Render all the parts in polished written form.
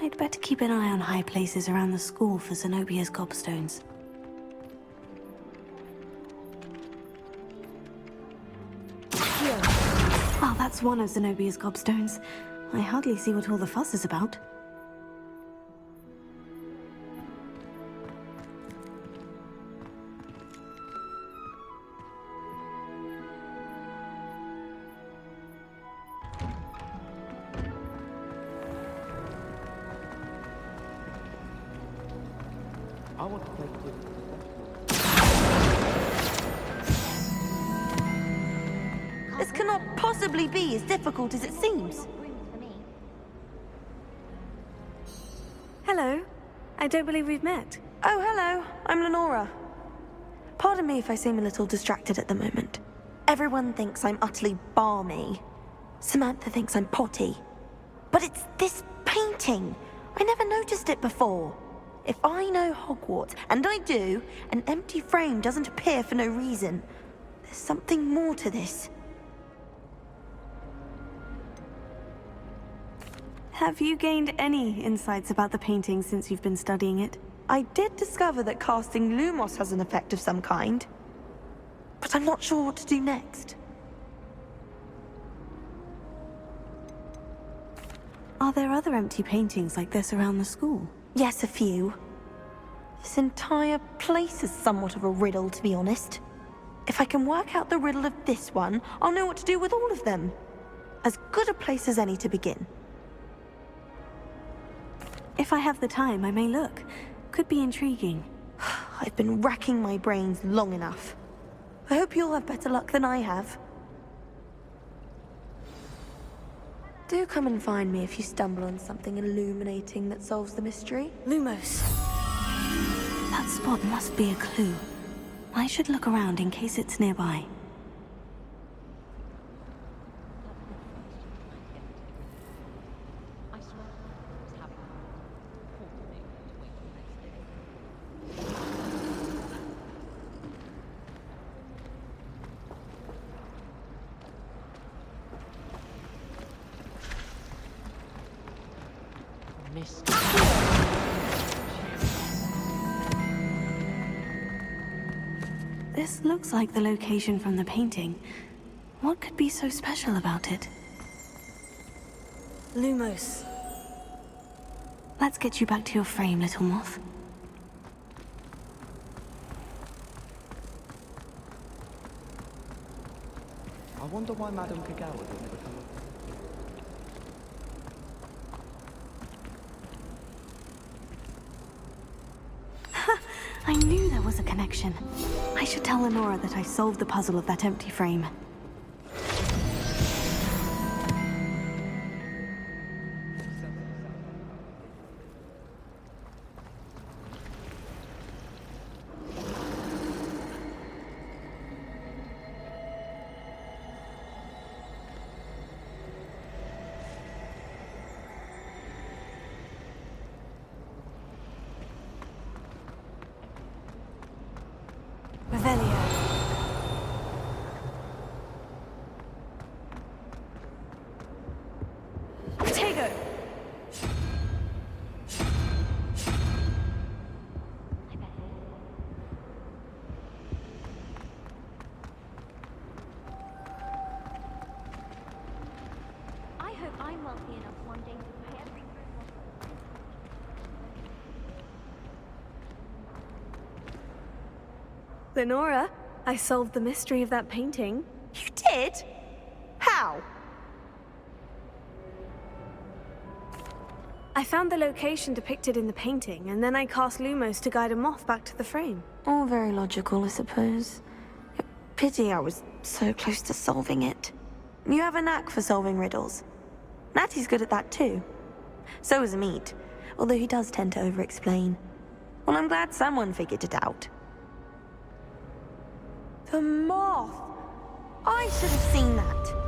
I'd better keep an eye on high places around the school for Zenobia's gobstones. Oh, that's one of Zenobia's gobstones. I hardly see what all the fuss is about. I want to play with This cannot possibly be as difficult as it seems. Hello. I don't believe we've met. Oh, hello. I'm Lenora. Pardon me if I seem a little distracted at the moment. Everyone thinks I'm utterly balmy. Samantha thinks I'm potty. But it's this painting. I never noticed it before. If I know Hogwarts, and I do, an empty frame doesn't appear for no reason. There's something more to this. Have you gained any insights about the painting since you've been studying it? I did discover that casting Lumos has an effect of some kind. But I'm not sure what to do next. Are there other empty paintings like this around the school? Yes, a few. This entire place is somewhat of a riddle, to be honest. If I can work out the riddle of this one, I'll know what to do with all of them. As good a place as any to begin. If I have the time, I may look. Could be intriguing. I've been racking my brains long enough. I hope you'll have better luck than I have. Do come and find me if you stumble on something illuminating that solves the mystery. Lumos. That spot must be a clue. I should look around in case it's nearby. This looks like the location from the painting. What could be so special about it? Lumos. Let's get you back to your frame, little moth. I wonder why Madame Kagawa didn't become a... I knew there was a connection. I should tell Lenora that I solved the puzzle of that empty frame. Lenora, I solved the mystery of that painting. You did? How? I found the location depicted in the painting, and then I cast Lumos to guide a moth back to the frame. All very logical, I suppose. Pity I was so close to solving it. You have a knack for solving riddles. Natty's good at that too. So is Amit, although he does tend to over-explain. Well, I'm glad someone figured it out. The moth! I should have seen that.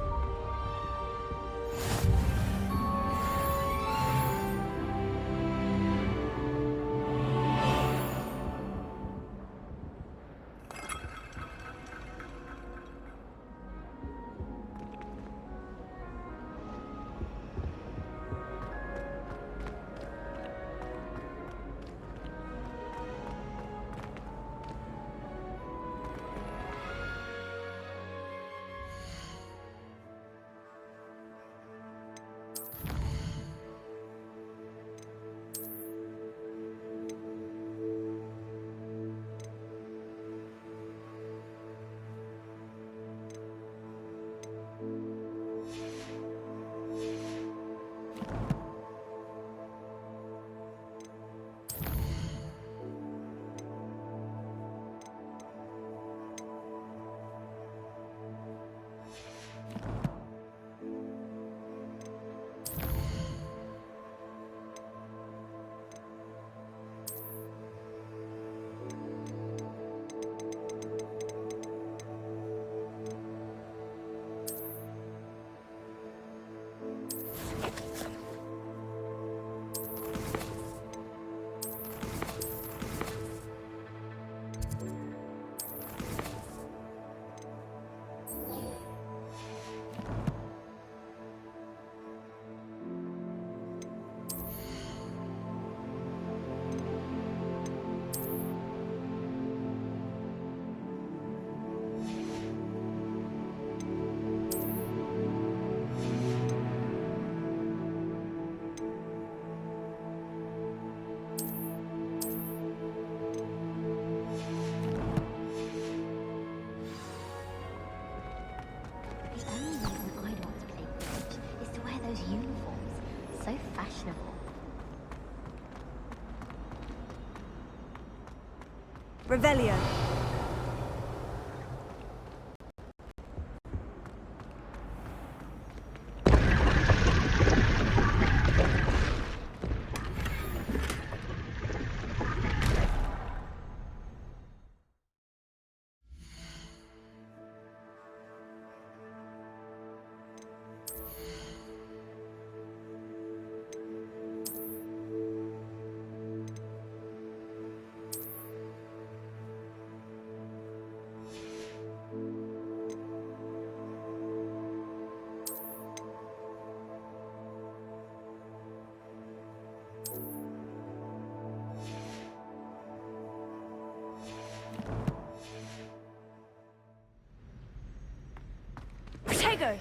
The only reason I'd want to play Quidditch is to wear those uniforms. So fashionable. Revelio. Protego!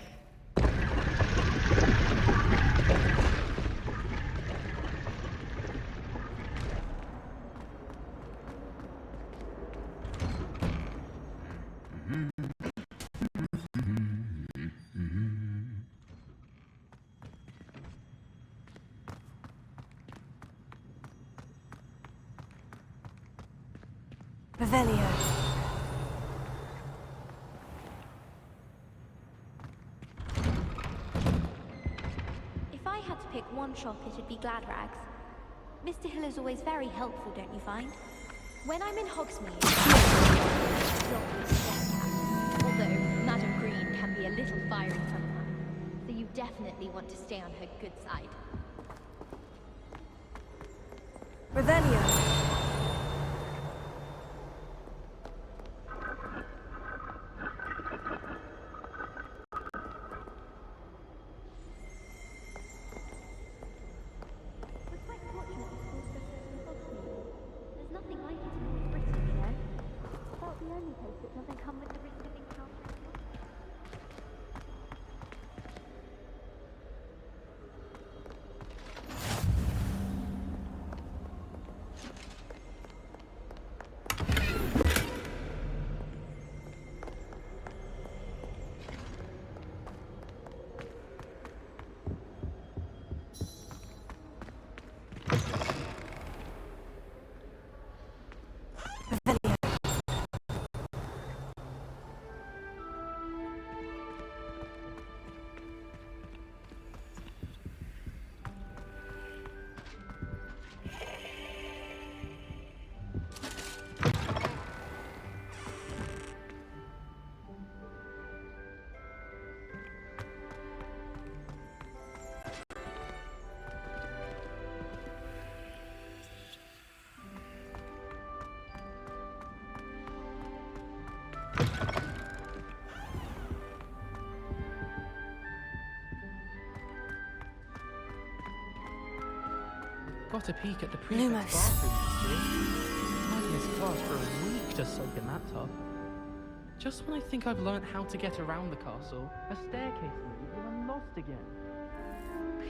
Revelio. If I had to pick one shop, it'd be Gladrags. Mr. Hill is always very helpful, don't you find? When I'm in Hogsmeade, although Madam Green can be a little fiery sometimes, so you definitely want to stay on her good side. Revelio. We're quite fortunate the school's just in Hogsmeade. There's nothing like it in North Britain, you know? About the only place that doesn't come with the risk of encountering. Got a peek at the prefect's bathroom history. Might miss class for a week just soaking that tub. Just when I think I've learnt how to get around the castle, a staircase moved and I'm lost again.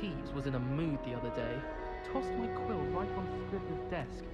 Peeves was in a mood the other day. Tossed my quill right on Scribner's desk.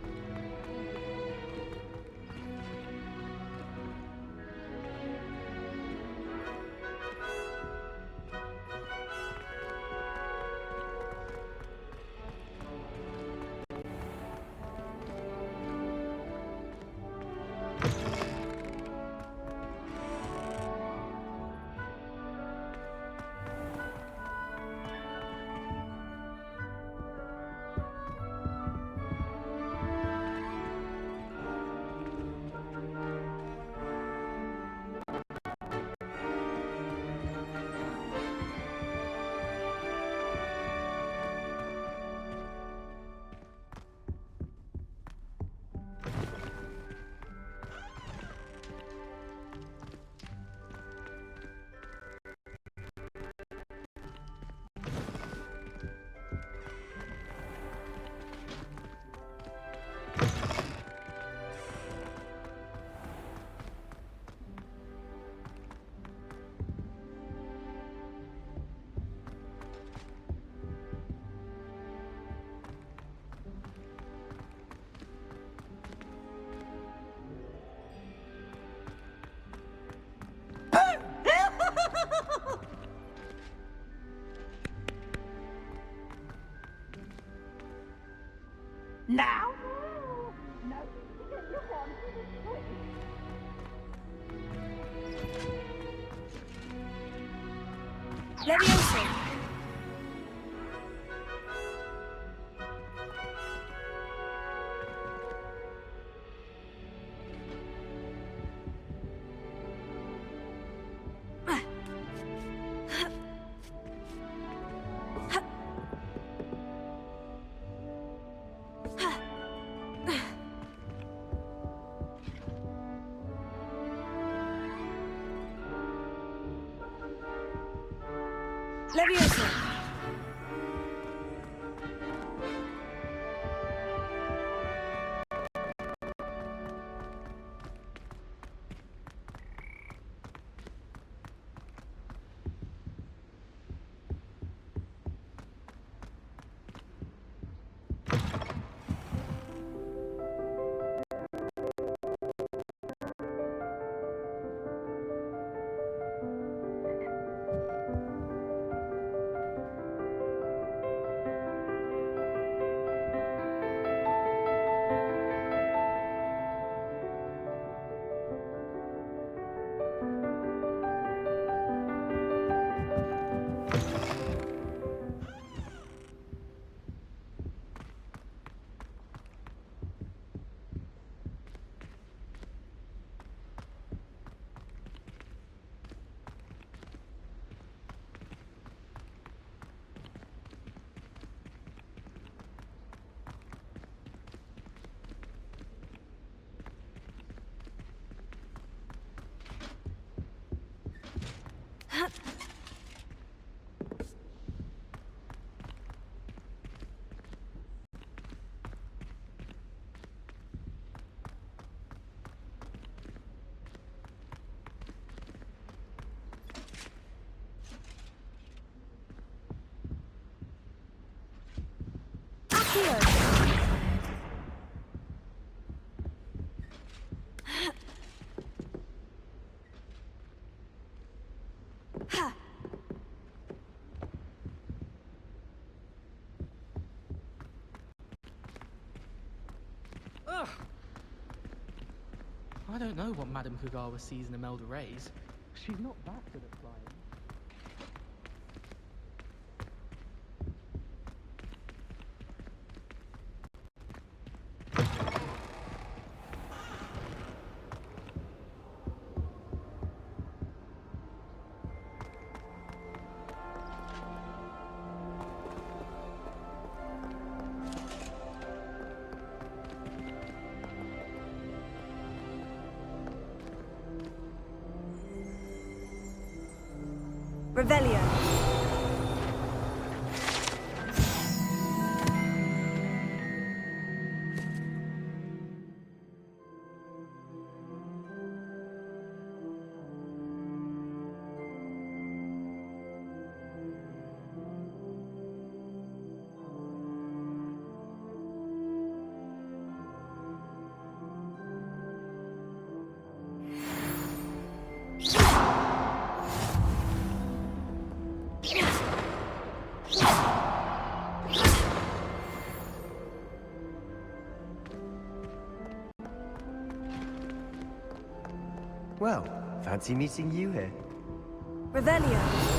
Now? Leviosa! Leviosa! Ugh. I don't know what Madame Kugawa sees in Imelda Reyes. She's not that good at flying. Revelio. Well, fancy meeting you here. Revelio.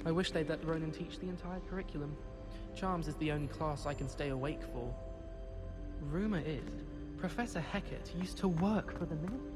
I wish they'd let Ronan teach the entire curriculum. Charms is the only class I can stay awake for. Rumor is, Professor Hecat used to work for the ministry.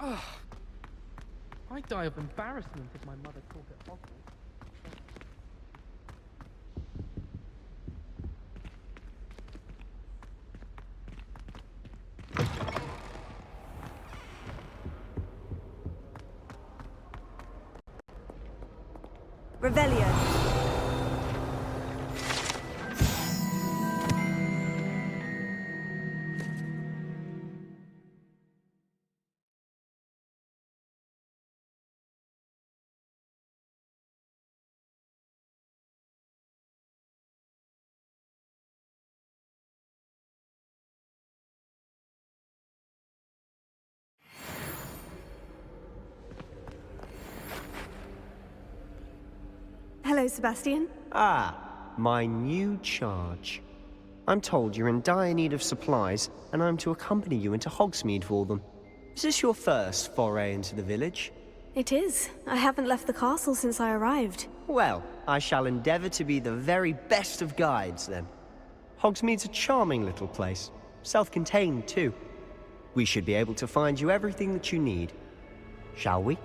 Ugh. I'd die of embarrassment if my mother taught at Hogwarts. Revelio. Hello, Sebastian. Ah, my new charge. I'm told you're in dire need of supplies, and I'm to accompany you into Hogsmeade for them. Is this your first foray into the village? It is. I haven't left the castle since I arrived. Well, I shall endeavour to be the very best of guides, then. Hogsmeade's a charming little place. Self-contained, too. We should be able to find you everything that you need. Shall we?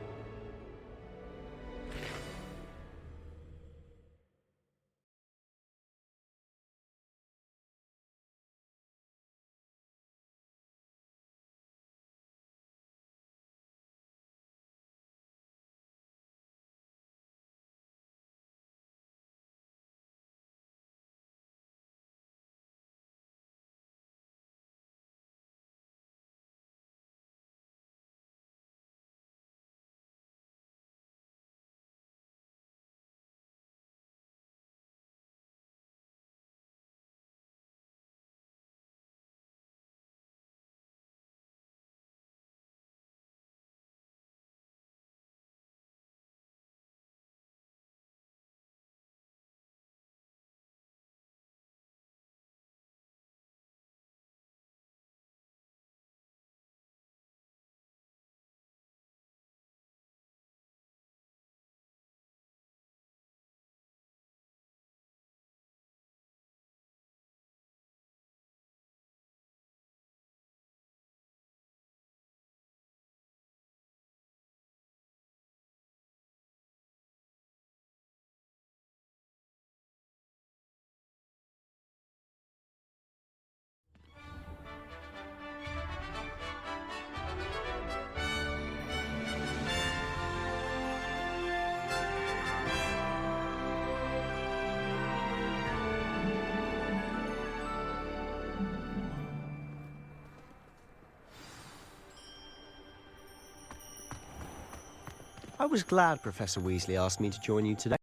was glad Professor Weasley asked me to join you today.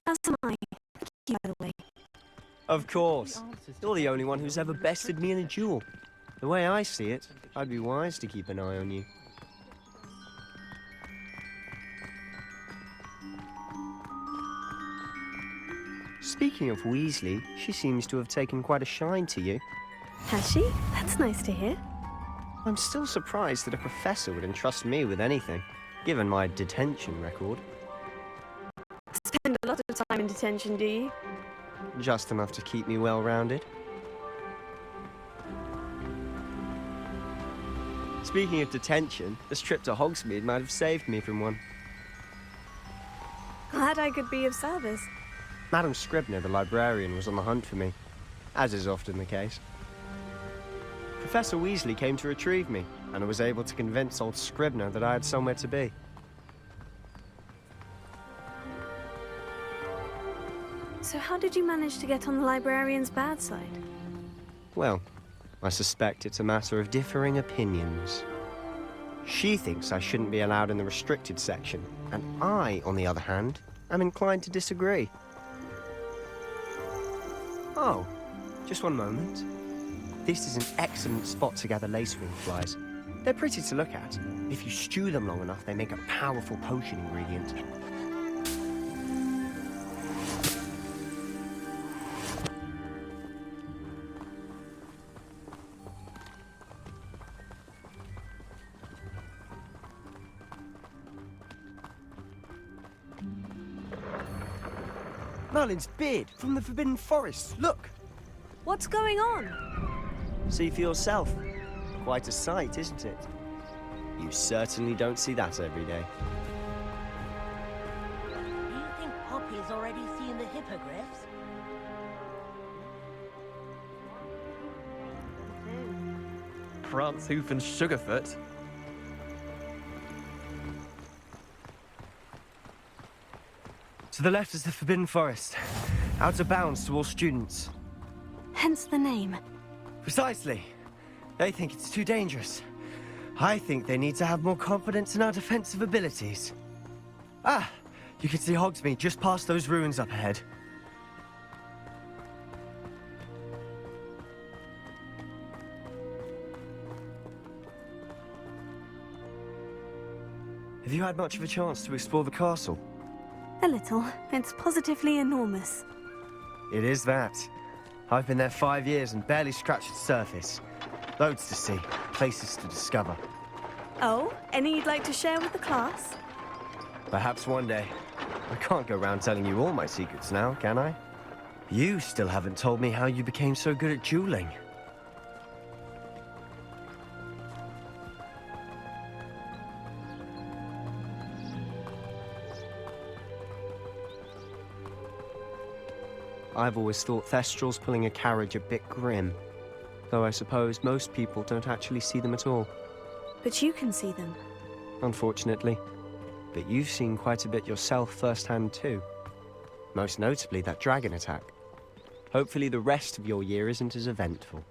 As am I. Thank you, by the way. Of course. You're the only one who's ever bested me in a duel. The way I see it, I'd be wise to keep an eye on you. Speaking of Weasley, she seems to have taken quite a shine to you. Has she? That's nice to hear. I'm still surprised that a professor would entrust me with anything, given my detention record. Spend a lot of time in detention, do you? Just enough to keep me well-rounded. Speaking of detention, this trip to Hogsmeade might have saved me from one. Glad I could be of service. Madam Scribner, the librarian, was on the hunt for me, as is often the case. Professor Weasley came to retrieve me, and I was able to convince old Scribner that I had somewhere to be. So how did you manage to get on the librarian's bad side? Well, I suspect it's a matter of differing opinions. She thinks I shouldn't be allowed in the restricted section, and I, on the other hand, am inclined to disagree. Oh, just one moment. This is an excellent spot to gather lacewing flies. They're pretty to look at. If you stew them long enough, they make a powerful potion ingredient. Merlin's beard from the Forbidden Forest. Look! What's going on? See for yourself. Quite a sight, isn't it? You certainly don't see that every day. Do you think Poppy's already seen the hippogriffs? Prance, Hoof and Sugarfoot. To the left is the Forbidden Forest. Out of bounds to all students. Hence the name. Precisely. They think it's too dangerous. I think they need to have more confidence in our defensive abilities. Ah, you can see Hogsmeade just past those ruins up ahead. Have you had much of a chance to explore the castle? A little. It's positively enormous. It is that. I've been there 5 years and barely scratched the surface. Loads to see, places to discover. Oh, any you'd like to share with the class? Perhaps one day. I can't go around telling you all my secrets now, can I? You still haven't told me how you became so good at dueling. I've always thought Thestrals pulling a carriage a bit grim. Though I suppose most people don't actually see them at all. But you can see them. Unfortunately. But you've seen quite a bit yourself firsthand too. Most notably that dragon attack. Hopefully the rest of your year isn't as eventful.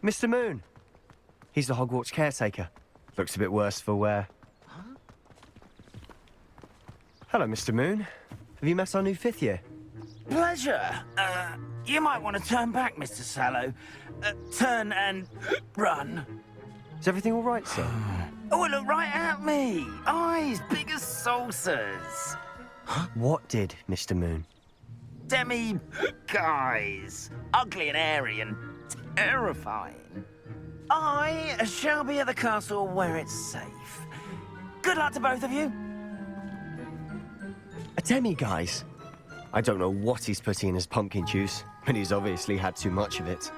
Mr. Moon! He's the Hogwarts caretaker. Looks a bit worse for wear. Huh? Hello, Mr. Moon. Have you met our new 5th year? Pleasure. You might want to turn back, Mr. Sallow. Turn and run. Is everything all right, sir? Oh, look right at me. Eyes big as saucers. What did, Mr. Moon? Guys. Ugly and airy and terrifying. I shall be at the castle where it's safe. Good luck to both of you. A demi-guise? I don't know what he's putting in his pumpkin juice, but he's obviously had too much of it.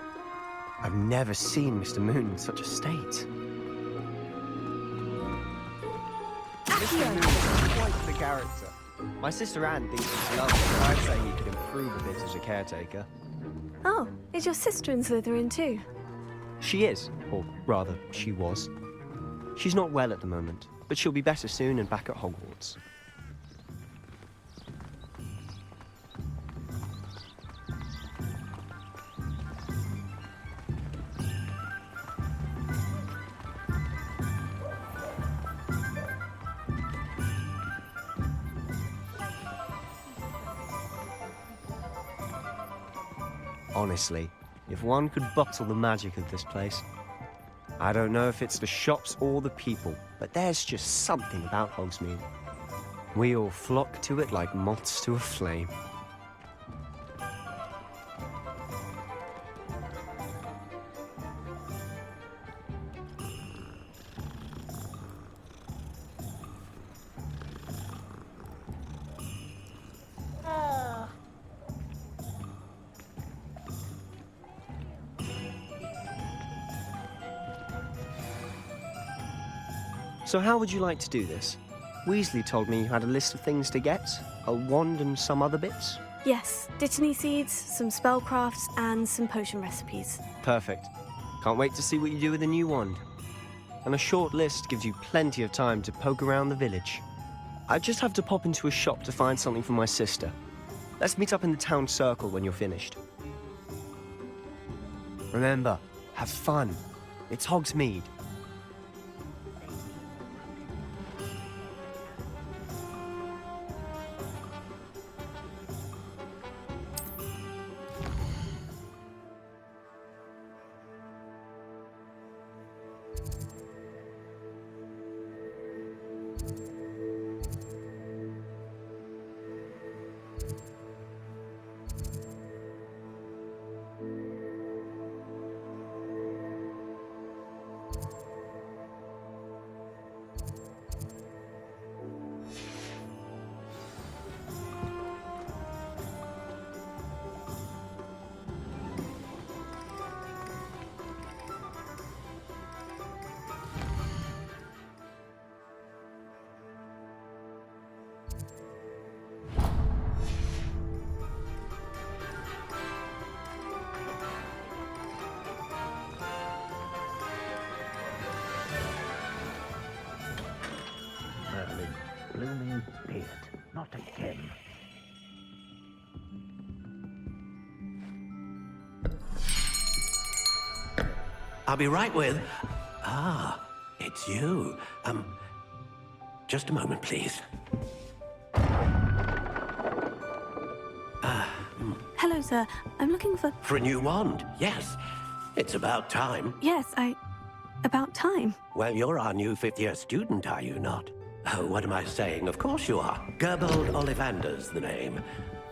I've never seen Mr. Moon in such a state. Mr. Moon is quite the character. My sister Anne thinks he's lovely, but I'd say he could improve a bit as a caretaker. Oh, is your sister in Slytherin too? She is, or rather, she was. She's not well at the moment, but she'll be better soon and back at Hogwarts. Honestly, if one could bottle the magic of this place. I don't know if it's the shops or the people, but there's just something about Hogsmeade. We all flock to it like moths to a flame. So how would you like to do this? Weasley told me you had a list of things to get, a wand and some other bits. Yes, Dittany seeds, some spellcrafts, and some potion recipes. Perfect. Can't wait to see what you do with the new wand. And a short list gives you plenty of time to poke around the village. I just have to pop into a shop to find something for my sister. Let's meet up in the town circle when you're finished. Remember, have fun. It's Hogsmeade. Blooming beard, not again. I'll be right with... Ah, it's you. Just a moment, please. Hello, sir. I'm looking for... For a new wand, yes. It's about time. Yes, about time. Well, you're our new fifth-year student, are you not? Oh, what am I saying? Of course you are. Gerbold Ollivander's the name.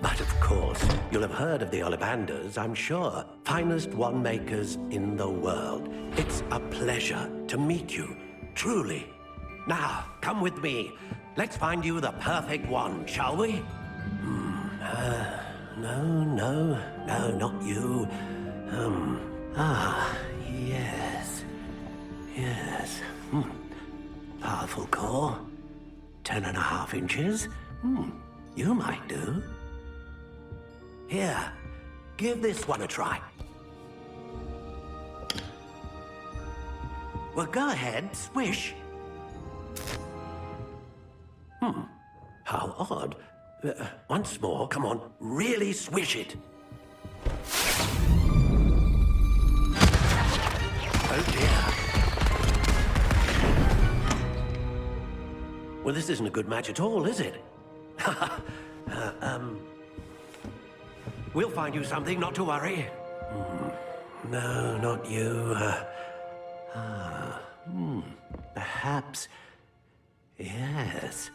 But of course, you'll have heard of the Ollivanders, I'm sure. Finest wand makers in the world. It's a pleasure to meet you, truly. Now, come with me. Let's find you the perfect wand, shall we? No, not you. Yes. Powerful core. 10.5 inches. You might do. Here, give this one a try. Well, go ahead, swish. How odd. Once more, come on, really swish it. Oh dear. Well, this isn't a good match at all, is it? We'll find you something, not to worry. No, not you. Perhaps... Yes.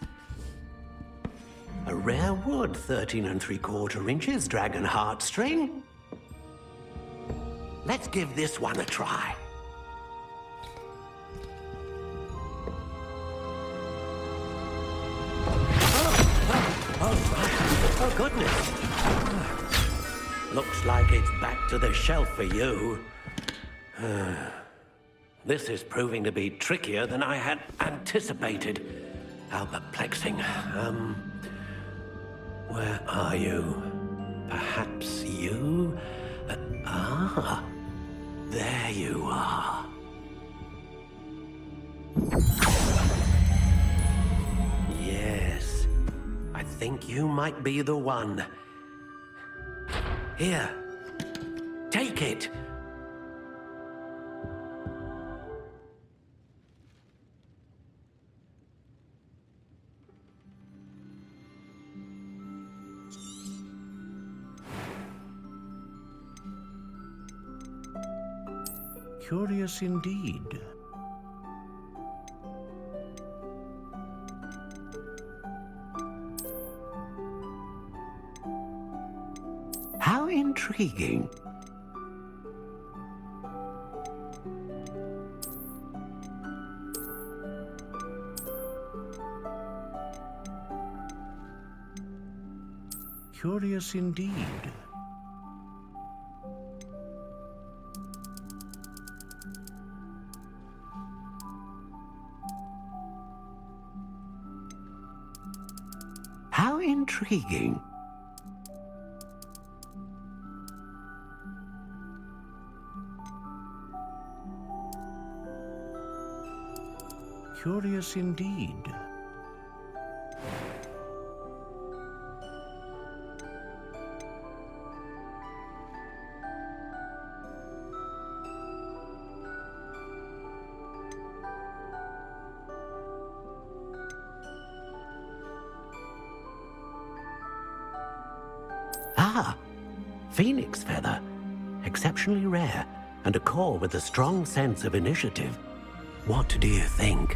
A rare wood, 13 3/4 inches, dragon heartstring. Let's give this one a try. Oh, goodness. Looks like it's back to the shelf for you. This is proving to be trickier than I had anticipated. How perplexing. Where are you? Perhaps you? There you are. Yes, I think you might be the one. Here, take it. Curious indeed. How intriguing. Curious indeed. How intriguing. Curious indeed. Ah, phoenix feather. Exceptionally rare, and a core with a strong sense of initiative. What do you think?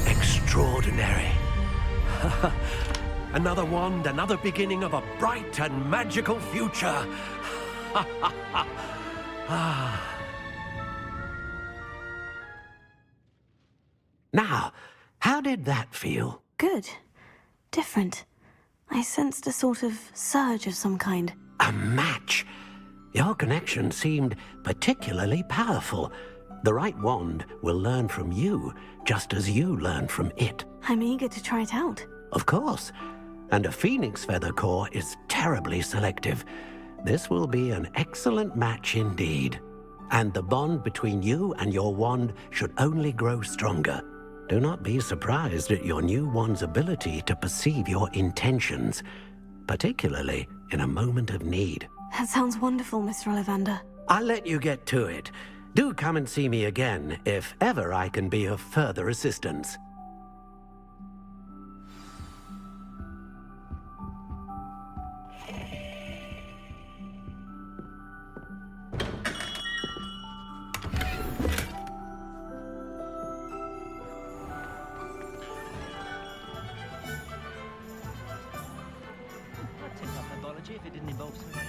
Extraordinary. Another wand, another beginning of a bright and magical future. Now, how did that feel? Good. Different. I sensed a sort of surge of some kind. A match. Your connection seemed particularly powerful. The right wand will learn from you, just as you learn from it. I'm eager to try it out. Of course. And a phoenix feather core is terribly selective. This will be an excellent match indeed. And the bond between you and your wand should only grow stronger. Do not be surprised at your new wand's ability to perceive your intentions, particularly in a moment of need. That sounds wonderful, Mr. Ollivander. I'll let you get to it. Do come and see me again if ever I can be of further assistance. If it didn't involve so much.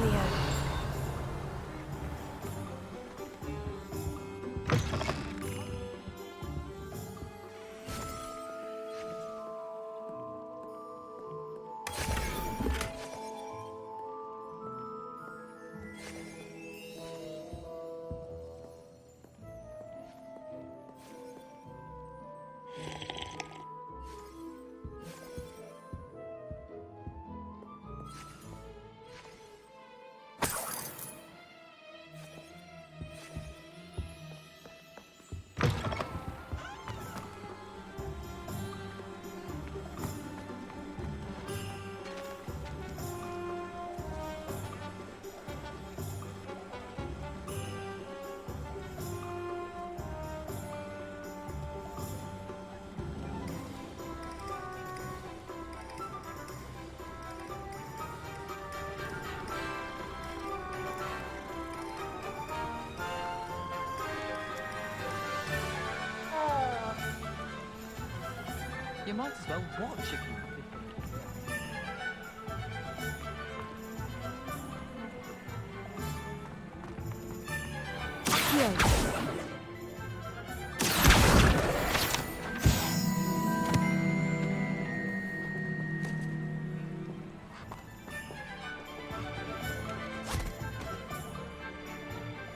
Revelio. You might as well watch it.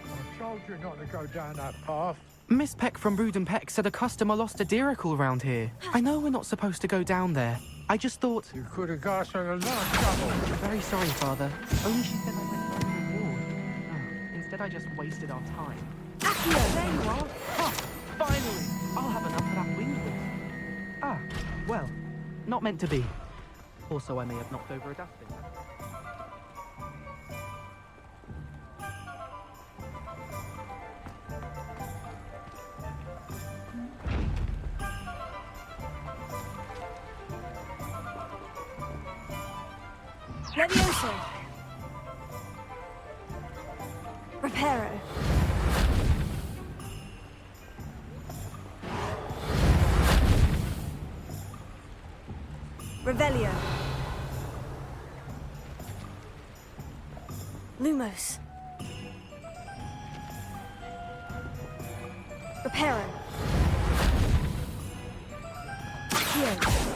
I told you not to go down that path. Miss Peck from Brood and Peck said a customer lost a diricle round here. I know we're not supposed to go down there. I just thought... You could have got her a lot of trouble. Very sorry, Father. Only she said I went for a reward. Oh, instead, I just wasted our time. Accio! There you are! Ha! Finally! I'll have enough for that winged horse. Ah, well, not meant to be. Also, I may have knocked over a dustbin. Levioso. Reparo. Revelio. Lumos. Reparo. Accio.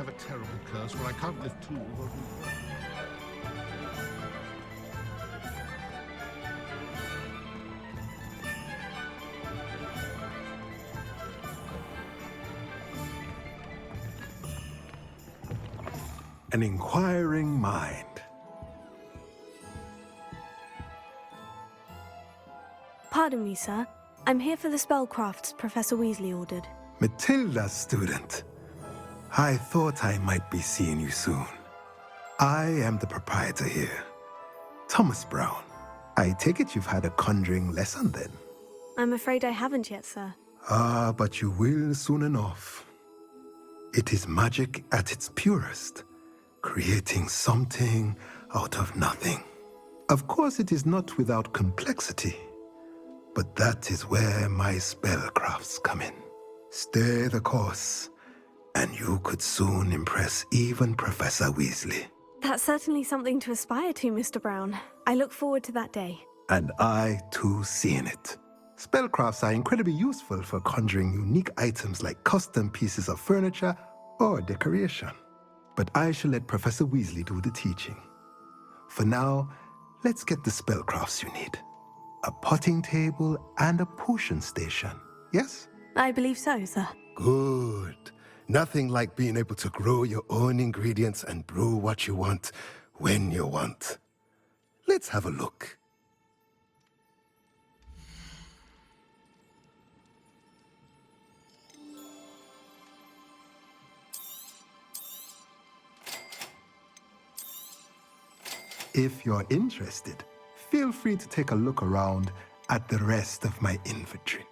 have a terrible curse where I can't lift tools or do... An inquiring mind. Pardon me, sir. I'm here for the spellcrafts Professor Weasley ordered. Matilda, student. I thought I might be seeing you soon. I am the proprietor here, Thomas Brown. I take it you've had a conjuring lesson then? I'm afraid I haven't yet, sir. Ah, but you will soon enough. It is magic at its purest, creating something out of nothing. Of course, it is not without complexity, but that is where my spellcrafts come in. Stay the course, and you could soon impress even Professor Weasley. That's certainly something to aspire to, Mr. Brown. I look forward to that day. And I, too, seeing it. Spellcrafts are incredibly useful for conjuring unique items like custom pieces of furniture or decoration. But I shall let Professor Weasley do the teaching. For now, let's get the spellcrafts you need. A potting table and a potion station, yes? I believe so, sir. Good. Nothing like being able to grow your own ingredients and brew what you want when you want. Let's have a look. If you're interested, feel free to take a look around at the rest of my inventory.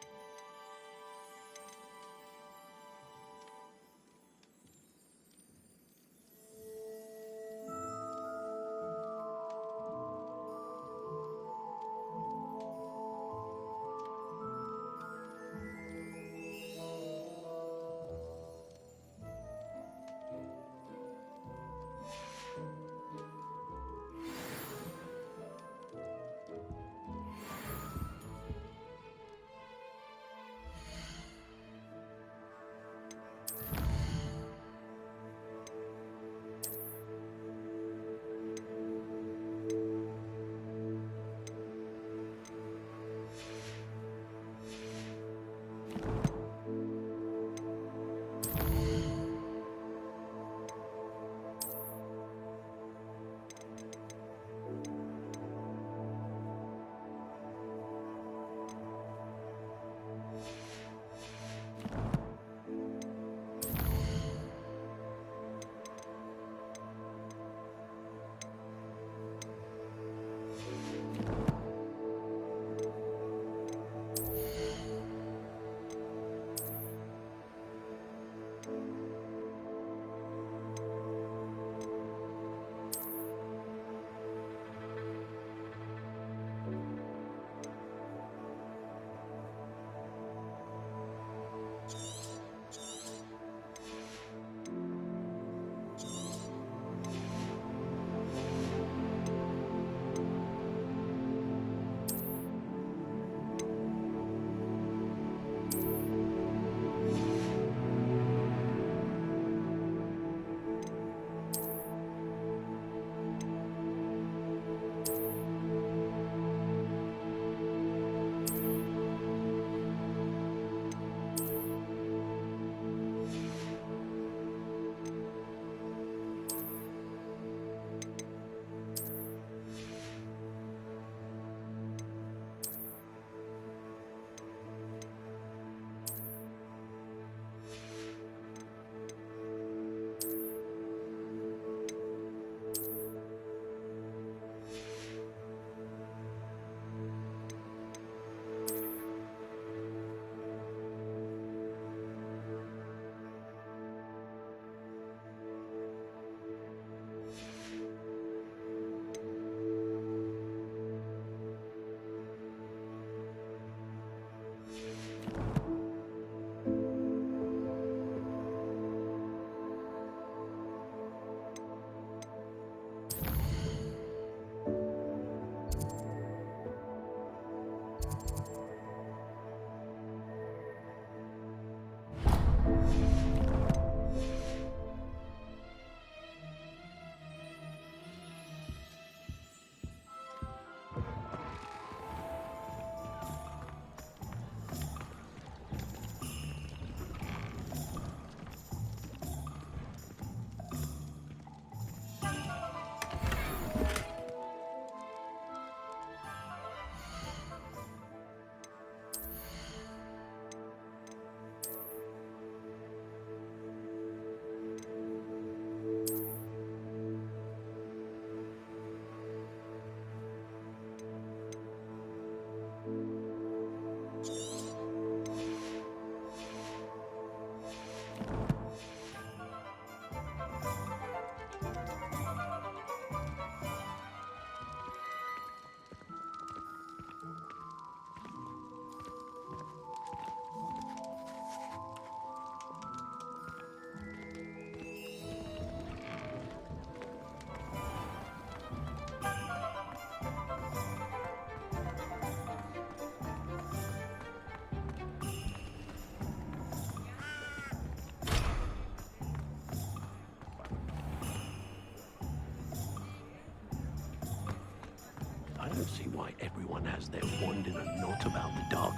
everyone has their wand in a knot about the dog.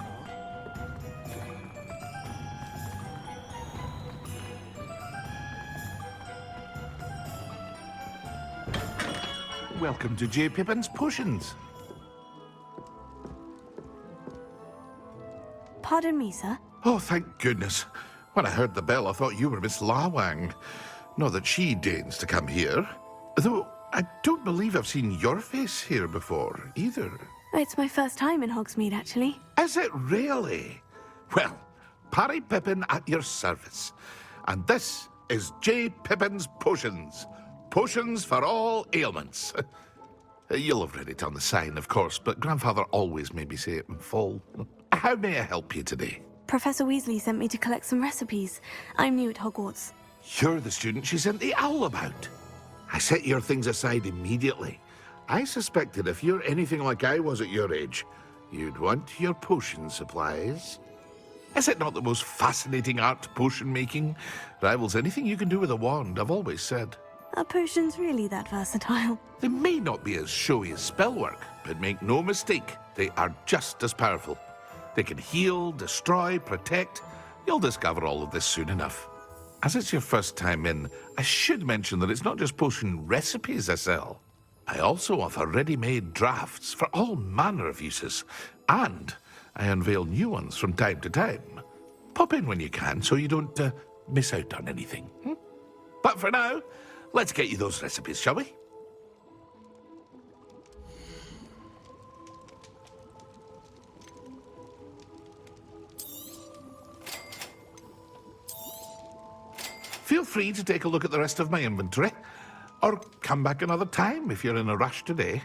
Welcome to J. Pippin's Potions. Pardon me, sir. Oh, thank goodness. When I heard the bell, I thought you were Miss Lawang. Not that she deigns to come here. Though I don't believe I've seen your face here before, either. It's my first time in Hogsmeade, actually. Is it really? Well, Parry Pippin at your service. And this is J. Pippin's Potions. Potions for all ailments. You'll have read it on the sign, of course, but Grandfather always made me say it in full. How may I help you today? Professor Weasley sent me to collect some recipes. I'm new at Hogwarts. You're the student she sent the owl about. I set your things aside immediately. I suspected if you're anything like I was at your age, you'd want your potion supplies. Is it not the most fascinating art, potion making? Rivals anything you can do with a wand, I've always said. Are potions really that versatile? They may not be as showy as spellwork, but make no mistake, they are just as powerful. They can heal, destroy, protect. You'll discover all of this soon enough. As it's your first time in, I should mention that it's not just potion recipes I sell. I also offer ready-made drafts for all manner of uses, and I unveil new ones from time to time. Pop in when you can so you don't miss out on anything. But for now, let's get you those recipes, shall we? Feel free to take a look at the rest of my inventory, or come back another time if you're in a rush today.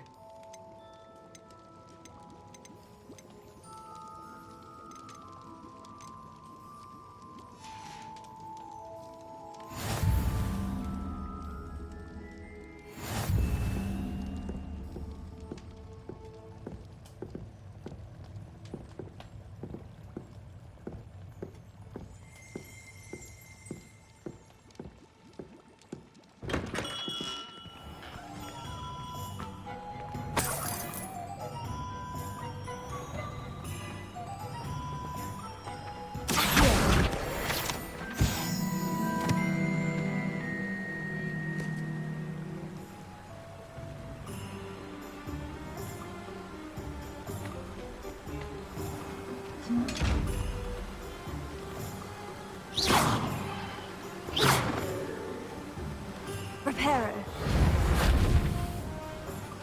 Reparo.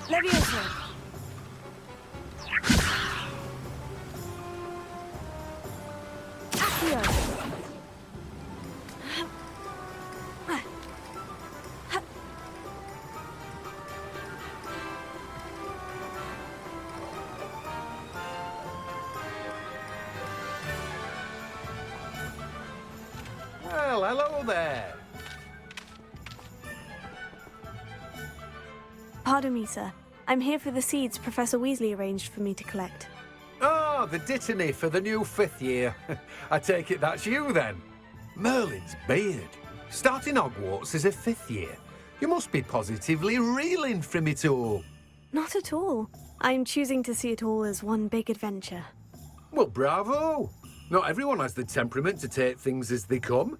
Levioso. Accio. Well, hello there. Pardon me, sir. I'm here for the seeds Professor Weasley arranged for me to collect. Oh, the dittany for the new 5th year. I take it that's you, then. Merlin's beard. Starting Hogwarts as a 5th year. You must be positively reeling from it all. Not at all. I'm choosing to see it all as one big adventure. Well, bravo. Not everyone has the temperament to take things as they come.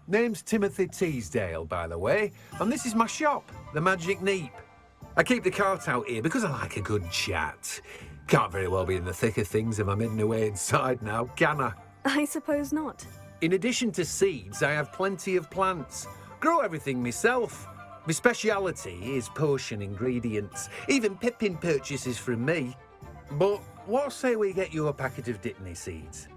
Name's Timothy Teasdale, by the way, and this is my shop, the Magic Neep. I keep the cart out here because I like a good chat. Can't very well be in the thick of things if I'm hidden away inside now, can I? I suppose not. In addition to seeds, I have plenty of plants. Grow everything myself. My speciality is potion ingredients. Even Pippin purchases from me. But what say we get you a packet of dittany seeds?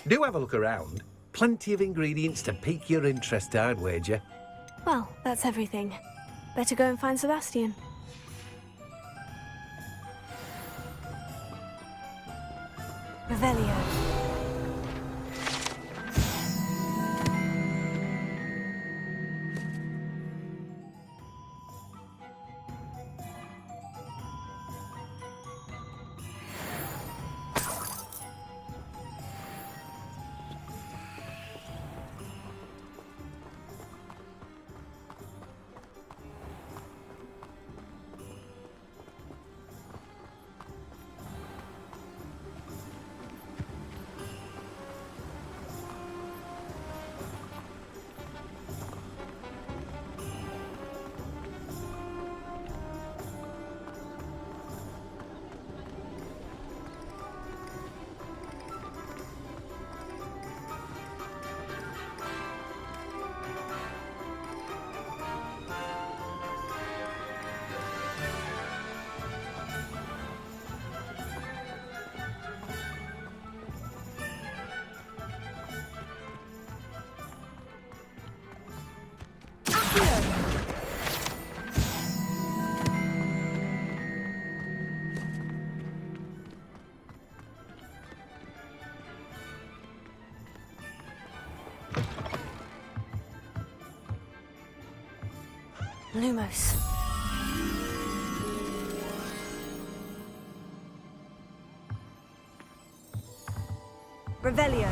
Do have a look around. Plenty of ingredients to pique your interest, I'd wager. Well, that's everything. Better go and find Sebastian. Revelio. Lumos. Revelio.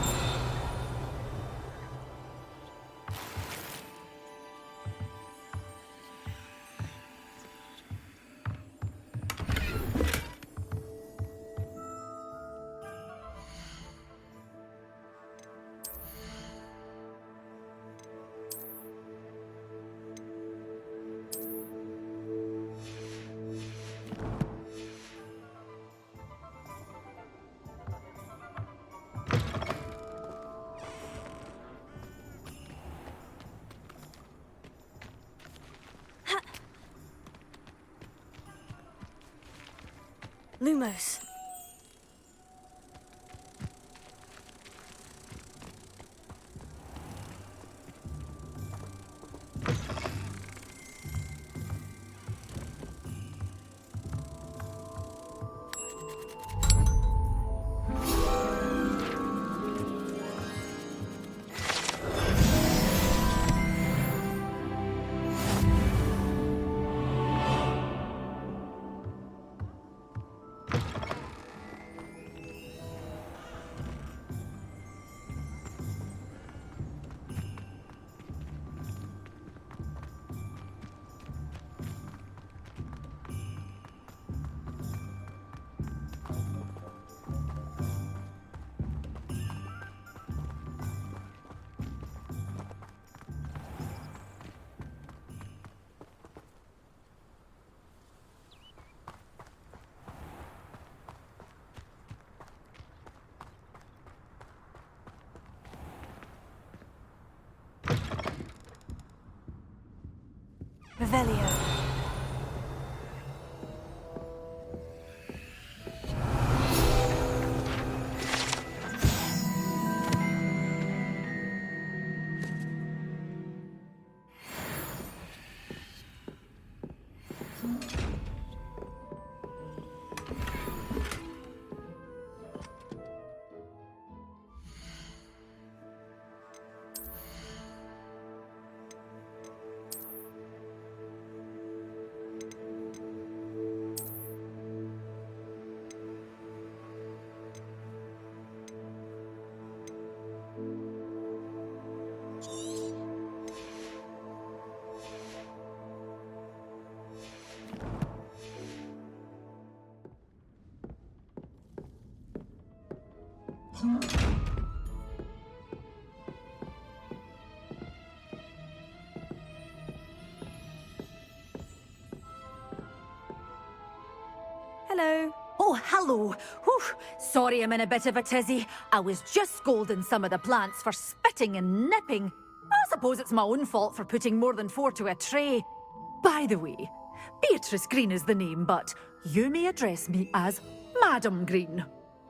Lumos. Revelio. Hello. Oh, hello. Whew. Sorry I'm in a bit of a tizzy. I was just scolding some of the plants for spitting and nipping. I suppose it's my own fault for putting more than 4 to a tray. By the way, Beatrice Green is the name, but you may address me as Madam Green.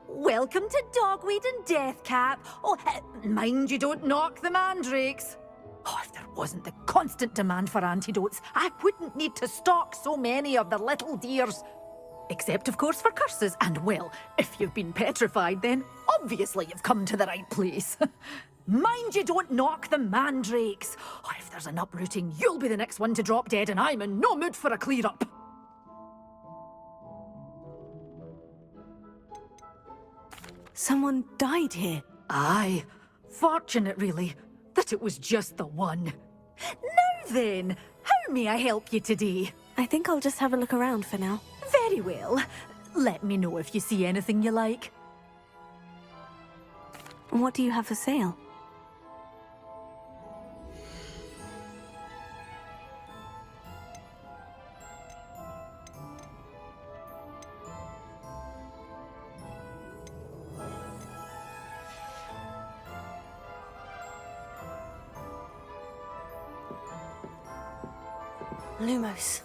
Welcome to Dogweed and Deathcap. Oh, mind you don't knock the mandrakes. Oh, if there wasn't the constant demand for antidotes, I wouldn't need to stock so many of the little dears. Except, of course, for curses. And, well, if you've been petrified, then obviously you've come to the right place. Mind you don't knock the mandrakes. Oh, if there's an uprooting, you'll be the next one to drop dead, and I'm in no mood for a clear-up. Someone died here. Aye. Fortunate, really, that it was just the one. Now then, how may I help you today? I think I'll just have a look around for now. Very well. Let me know if you see anything you like. What do you have for sale? Lumos.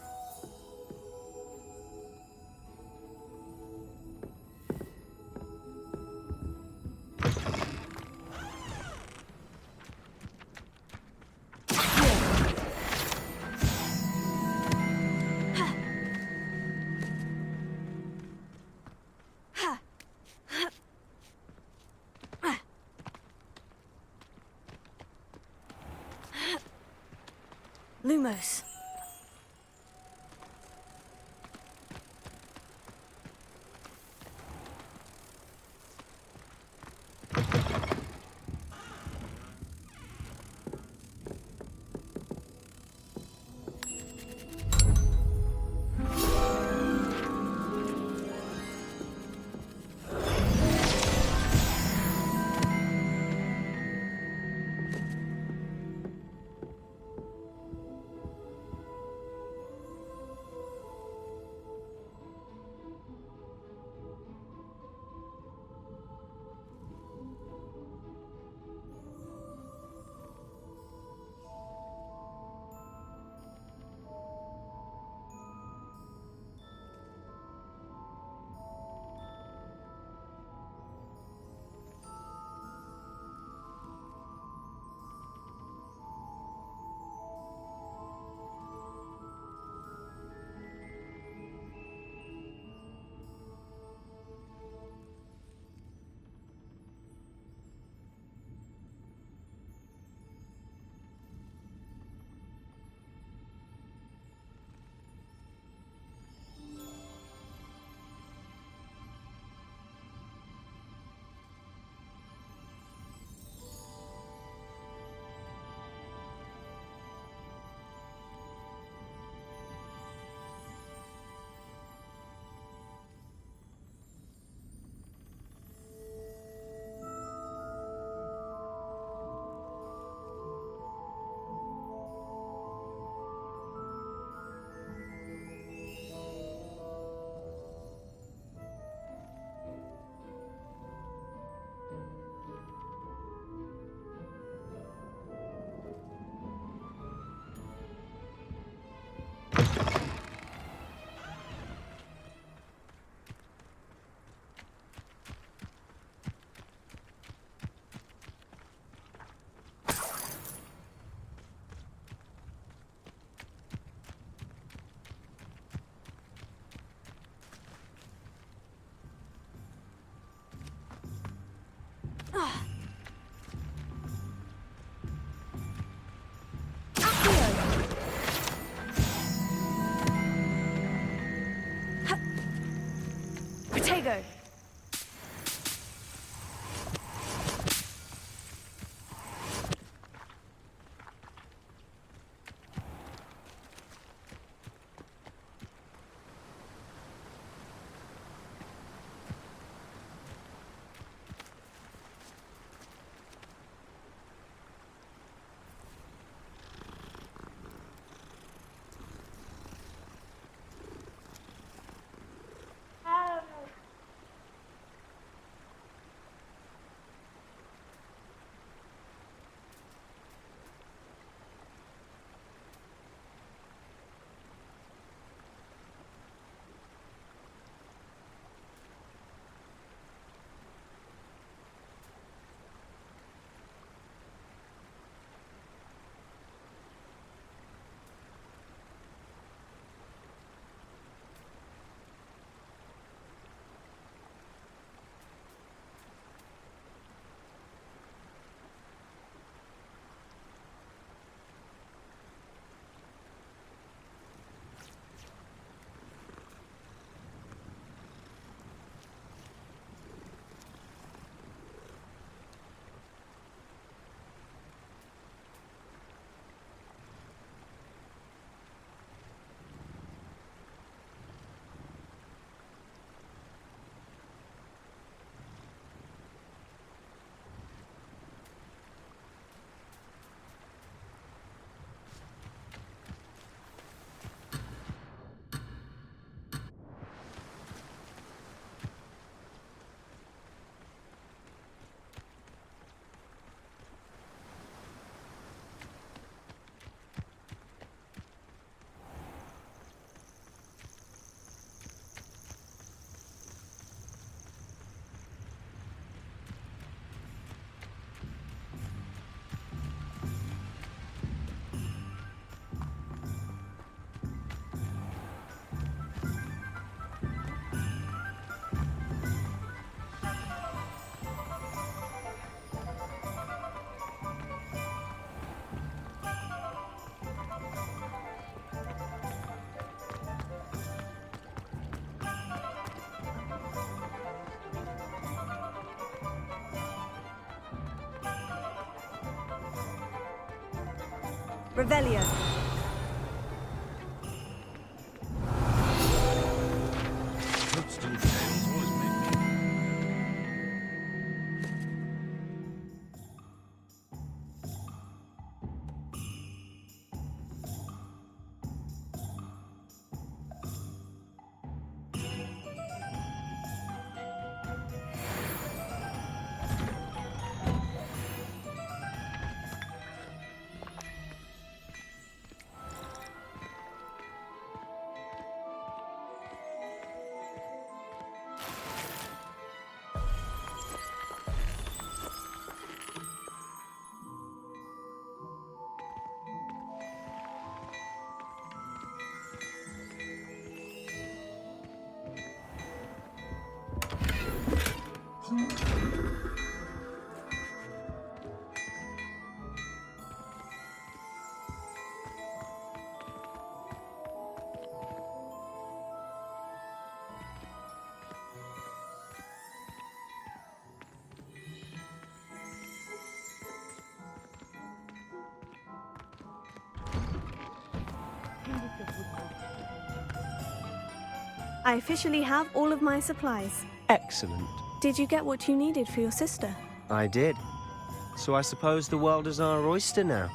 Lumos. Protego. Revelio. I officially have all of my supplies. Excellent. Did you get what you needed for your sister? I did. So I suppose the world is our oyster now.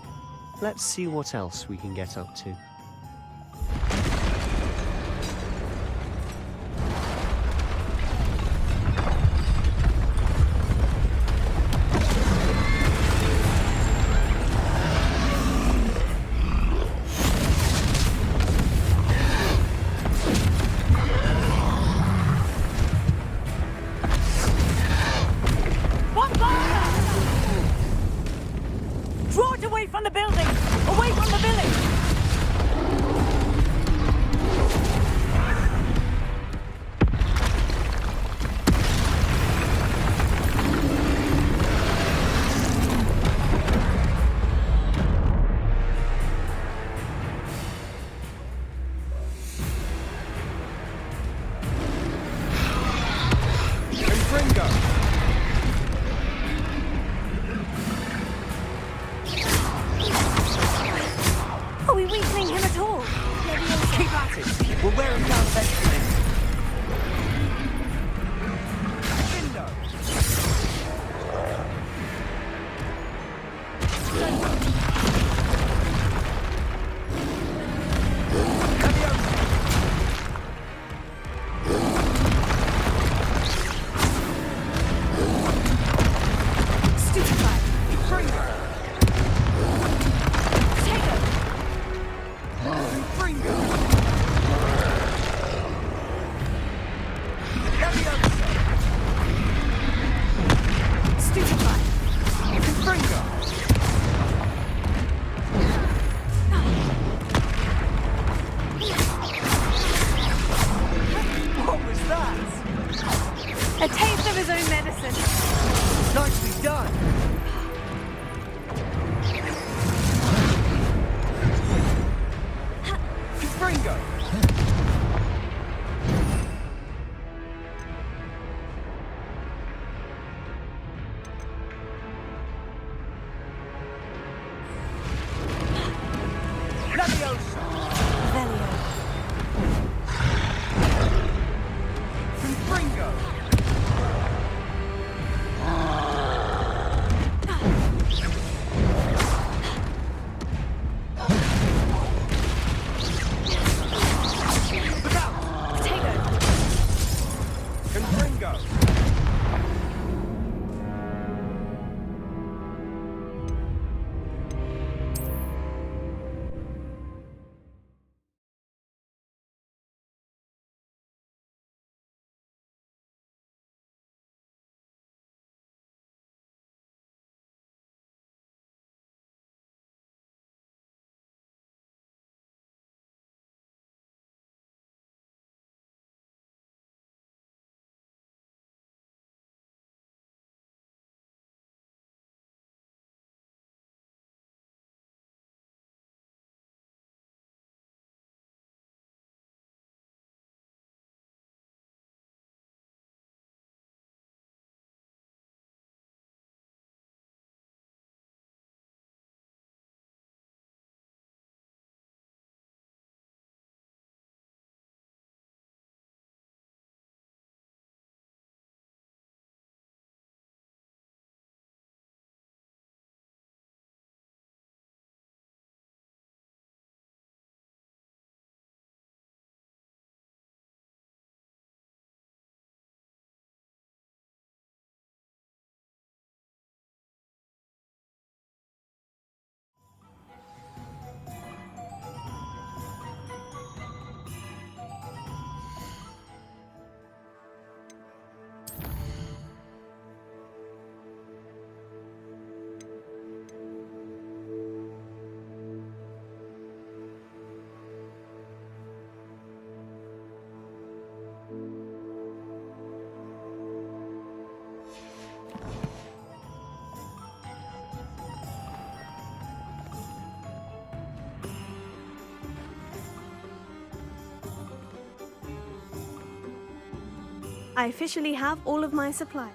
Let's see what else we can get up to. Draw it away from the building! Away from the village! A taste of his own medicine. Nicely done. Ringo. I officially have all of my supplies.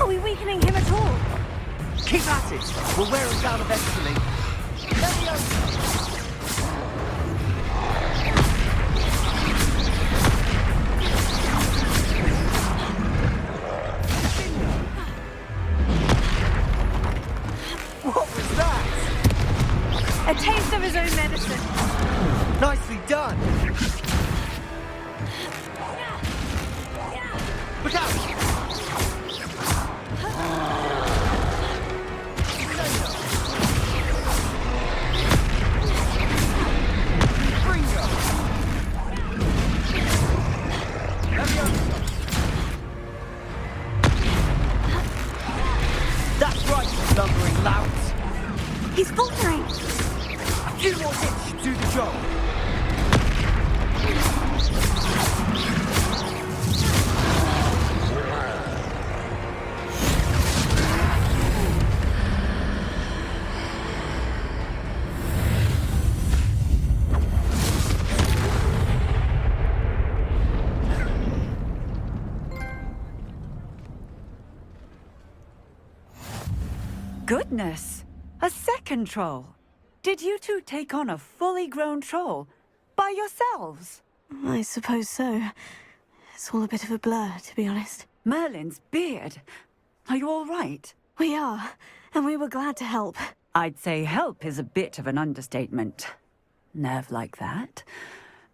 Are we weakening him at all? Keep at it. We'll wear him down eventually. What was that? A taste of his own medicine. Nicely done. Look out! That's right, you lumbering louts. He's faltering. A few more hits should do the job. Goodness! A second troll! Did you two take on a fully grown troll? By yourselves? I suppose so. It's all a bit of a blur, to be honest. Merlin's beard. Are you all right? We are, and we were glad to help. I'd say help is a bit of an understatement. Nerve like that.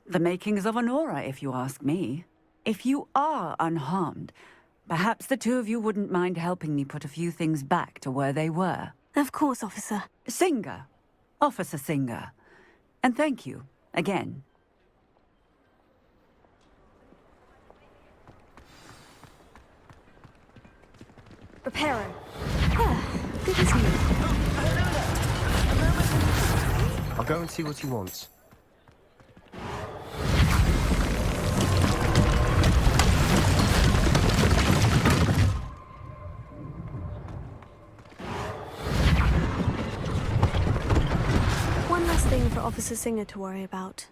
The makings of an aura, if you ask me. If you are unharmed, Perhaps the two of you wouldn't mind helping me put a few things back to where they were. Of course, officer. Singer. Officer Singer. And thank you, again. Reparo. Good to see you. I'll go and see what he wants. One less thing for Officer Singer to worry about.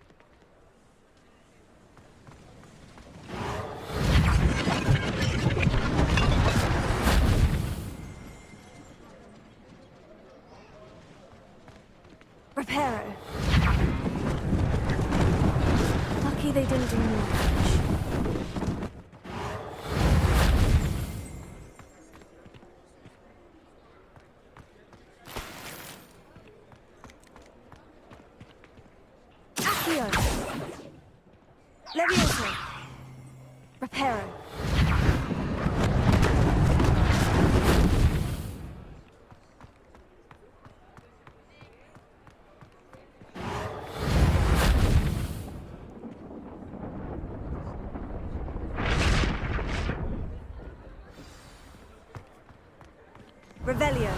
Reparo. Lucky they didn't do more damage. Accio. Levioso. Reparo. Revelio.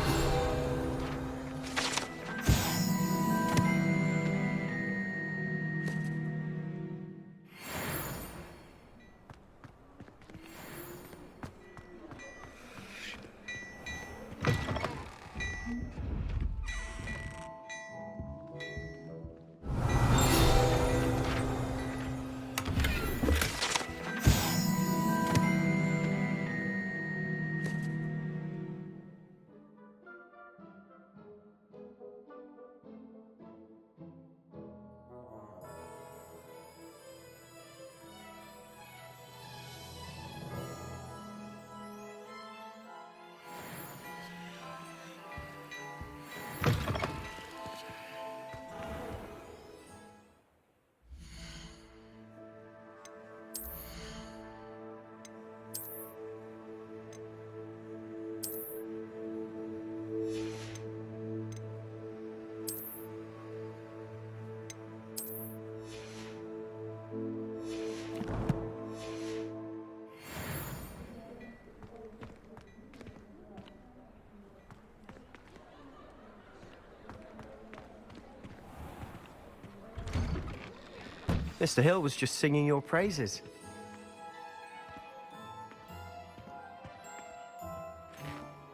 Mr. Hill was just singing your praises.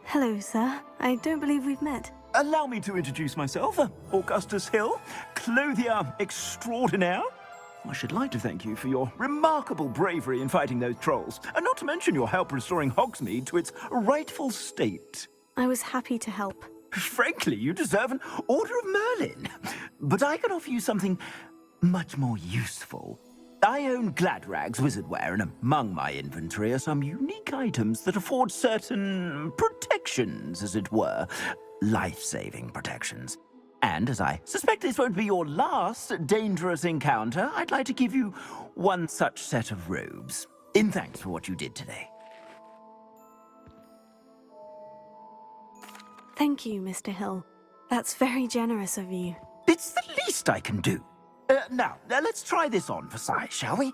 Hello, sir. I don't believe we've met. Allow me to introduce myself, Augustus Hill, clothier extraordinaire. I should like to thank you for your remarkable bravery in fighting those trolls, and not to mention your help restoring Hogsmeade to its rightful state. I was happy to help. Frankly, you deserve an Order of Merlin. But I can offer you something much more useful. I own Gladrag's wizardware, and among my inventory are some unique items that afford certain protections, as it were. Life-saving protections. And as I suspect this won't be your last dangerous encounter, I'd like to give you one such set of robes, in thanks for what you did today. Thank you, Mr. Hill. That's very generous of you. It's the least I can do. Now, let's try this on for size, shall we?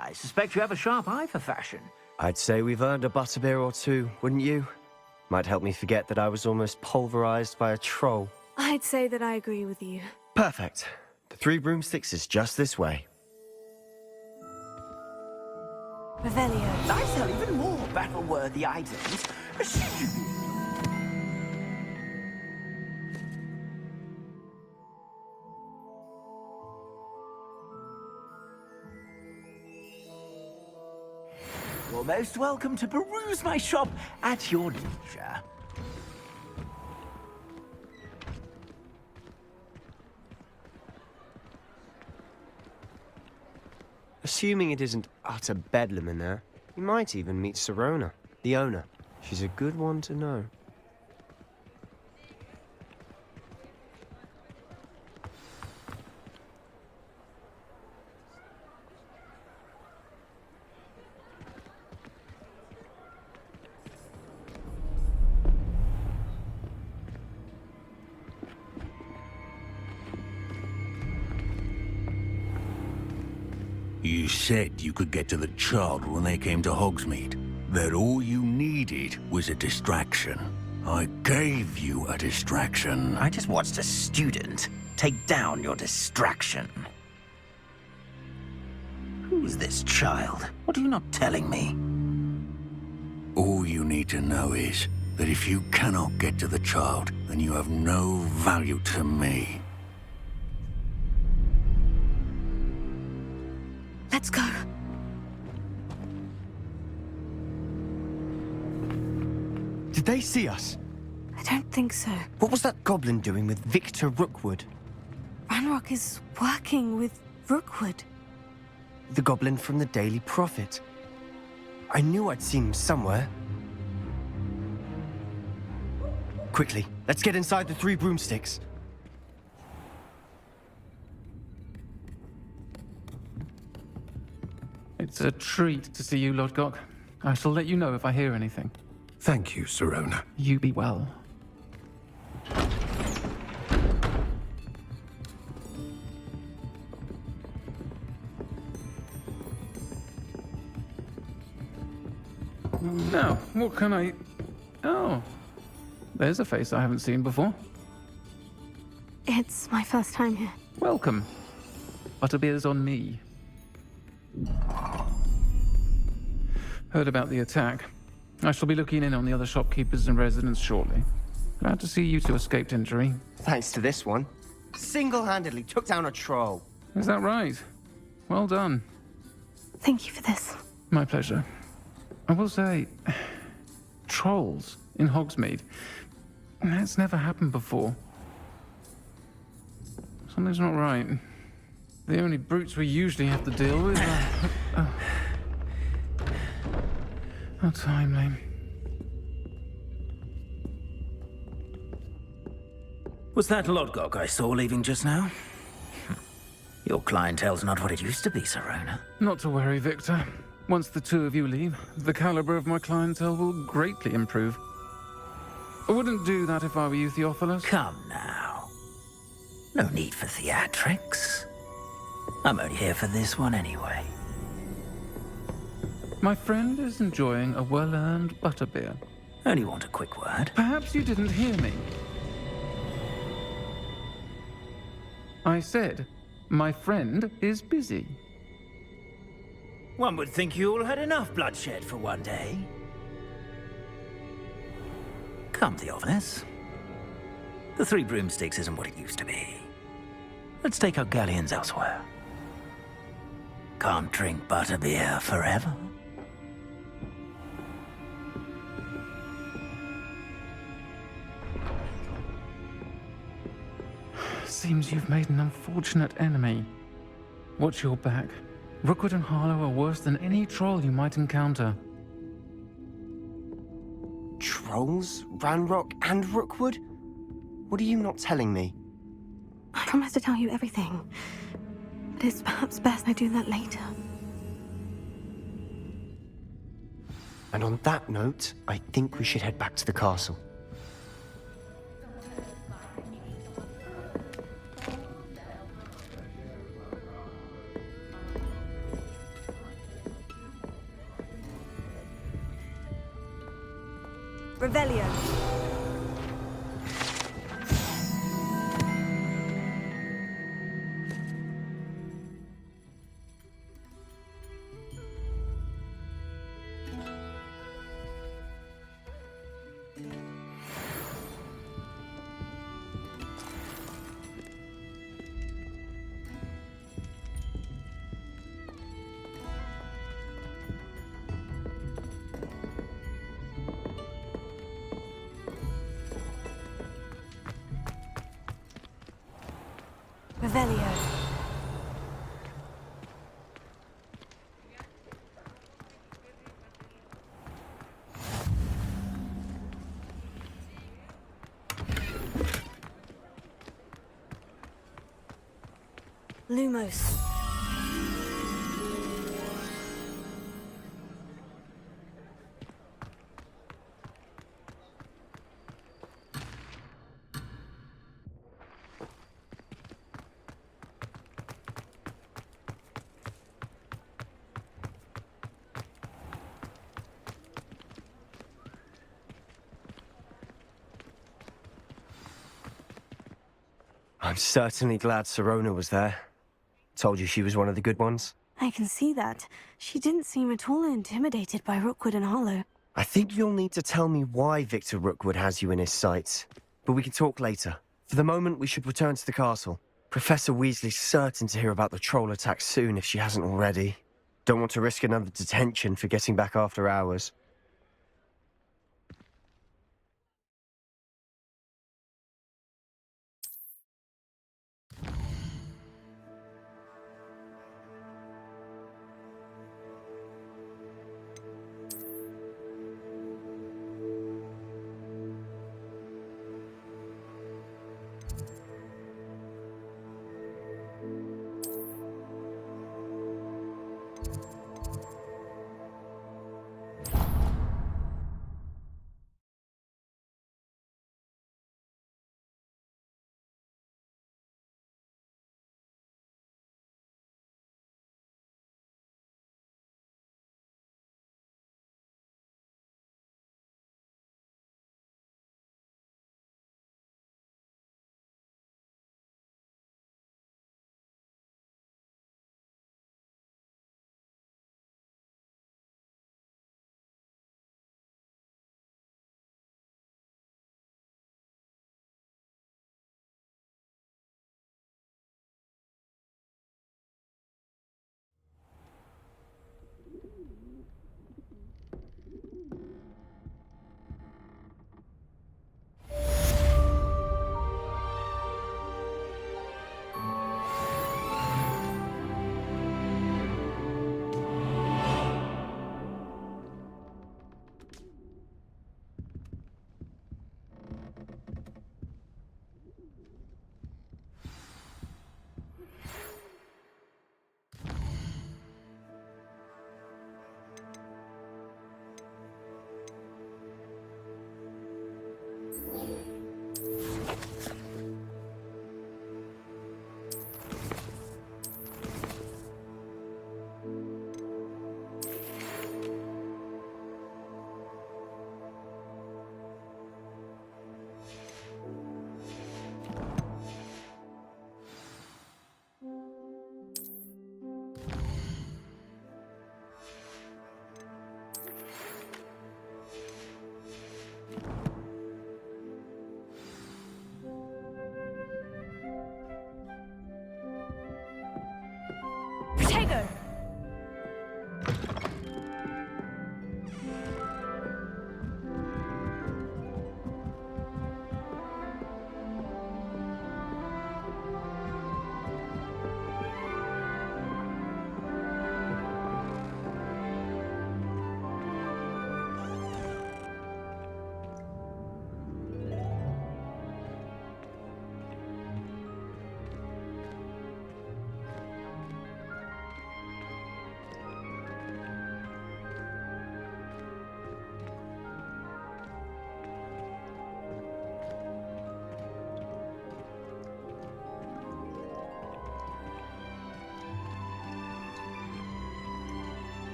I suspect you have a sharp eye for fashion. I'd say we've earned a butterbeer or two, wouldn't you? Might help me forget that I was almost pulverized by a troll. I'd say that I agree with you. Perfect. The 3 broomsticks is just this way. Revelio. I sell even more battle-worthy items. Should you be You're most welcome to peruse my shop at your leisure. Assuming it isn't utter bedlam in there, you might even meet Sirona, the owner. She's a good one to know. You said you could get to the child when they came to Hogsmeade. That all you needed was a distraction. I gave you a distraction. I just watched a student take down your distraction. Who's this child? What are you not telling me? All you need to know is that if you cannot get to the child, then you have no value to me. Let's go. Did they see us? I don't think so. What was that goblin doing with Victor Rookwood? Ranrock is working with Rookwood. The goblin from the Daily Prophet. I knew I'd seen him somewhere. Quickly, let's get inside the Three Broomsticks. It's a treat to see you, Lodgok. I shall let you know if I hear anything. Thank you, Sirona. You be well. Now, what can I... Oh, there's a face I haven't seen before. It's my first time here. Welcome. Butterbeer's on me. Heard about the attack. I shall be looking in on the other shopkeepers and residents shortly. Glad to see you two escaped injury. Thanks to this one. Single-handedly took down a troll. Is that right? Well done. Thank you for this. My pleasure. I will say, trolls in Hogsmeade. That's never happened before. Something's not right. The only brutes we usually have to deal with are... How timely. Was that Lodgok I saw leaving just now? Your clientele's not what it used to be, Sirona. Not to worry, Victor. Once the two of you leave, the caliber of my clientele will greatly improve. I wouldn't do that if I were you, Theophilus. Come now. No need for theatrics. I'm only here for this one anyway. My friend is enjoying a well-earned butterbeer. Only want a quick word. Perhaps you didn't hear me. I said, my friend is busy. One would think you all had enough bloodshed for one day. Come, Theophilus. The Three Broomsticks isn't what it used to be. Let's take our galleons elsewhere. Can't drink butterbeer forever. Seems you've made an unfortunate enemy. Watch your back. Rookwood and Harlow are worse than any troll you might encounter. Trolls? Ranrock and Rookwood? What are you not telling me? I promise to tell you everything. But it's perhaps best I do that later. And on that note, I think we should head back to the castle. Revelio. Revelio. Lumos. I'm certainly glad Sirona was there. Told you she was one of the good ones. I can see that. She didn't seem at all intimidated by Rookwood and Harlow. I think you'll need to tell me why Victor Rookwood has you in his sights. But we can talk later. For the moment, we should return to the castle. Professor Weasley's certain to hear about the troll attack soon if she hasn't already. Don't want to risk another detention for getting back after hours.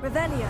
Revelio.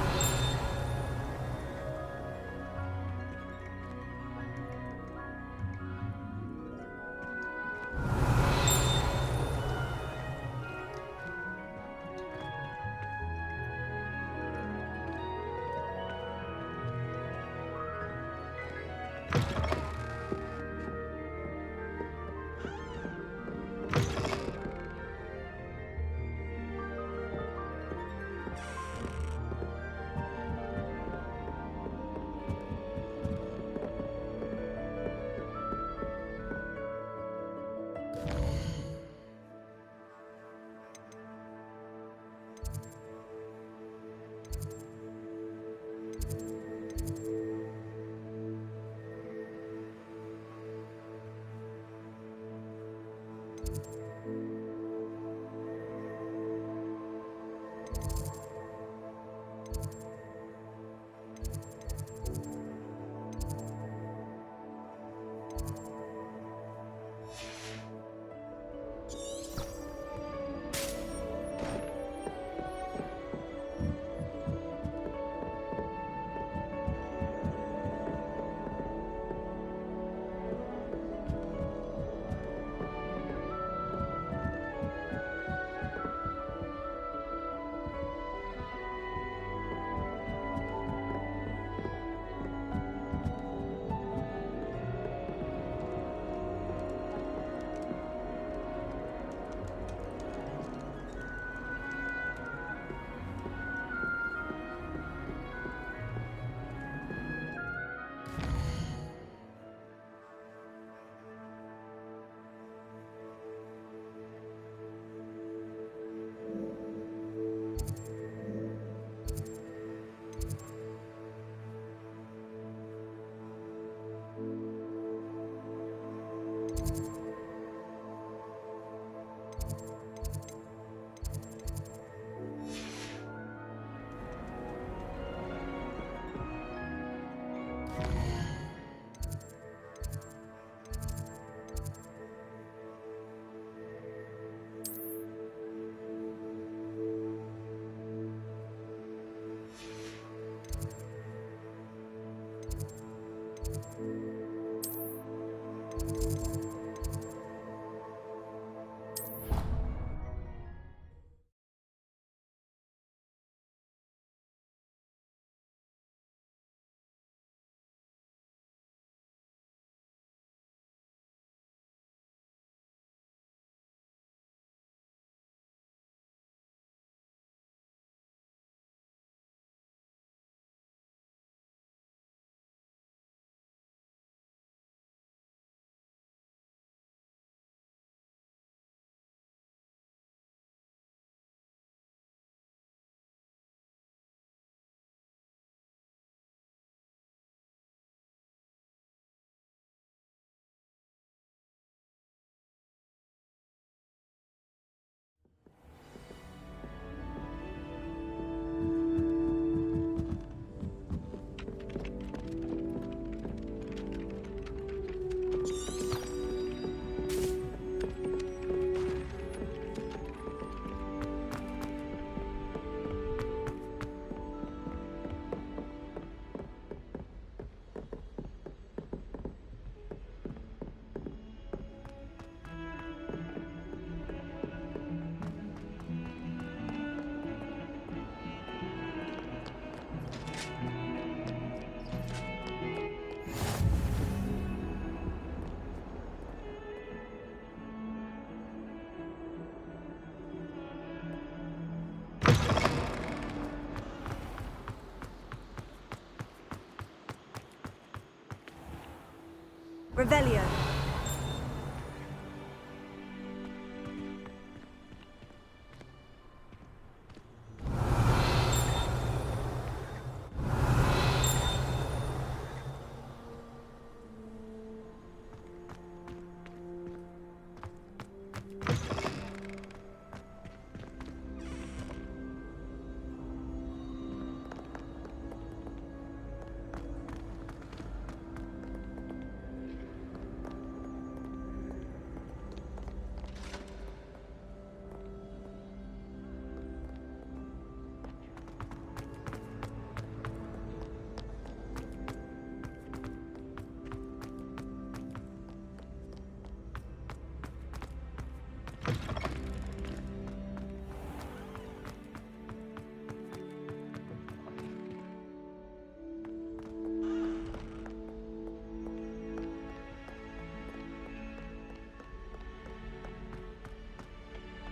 Revelio.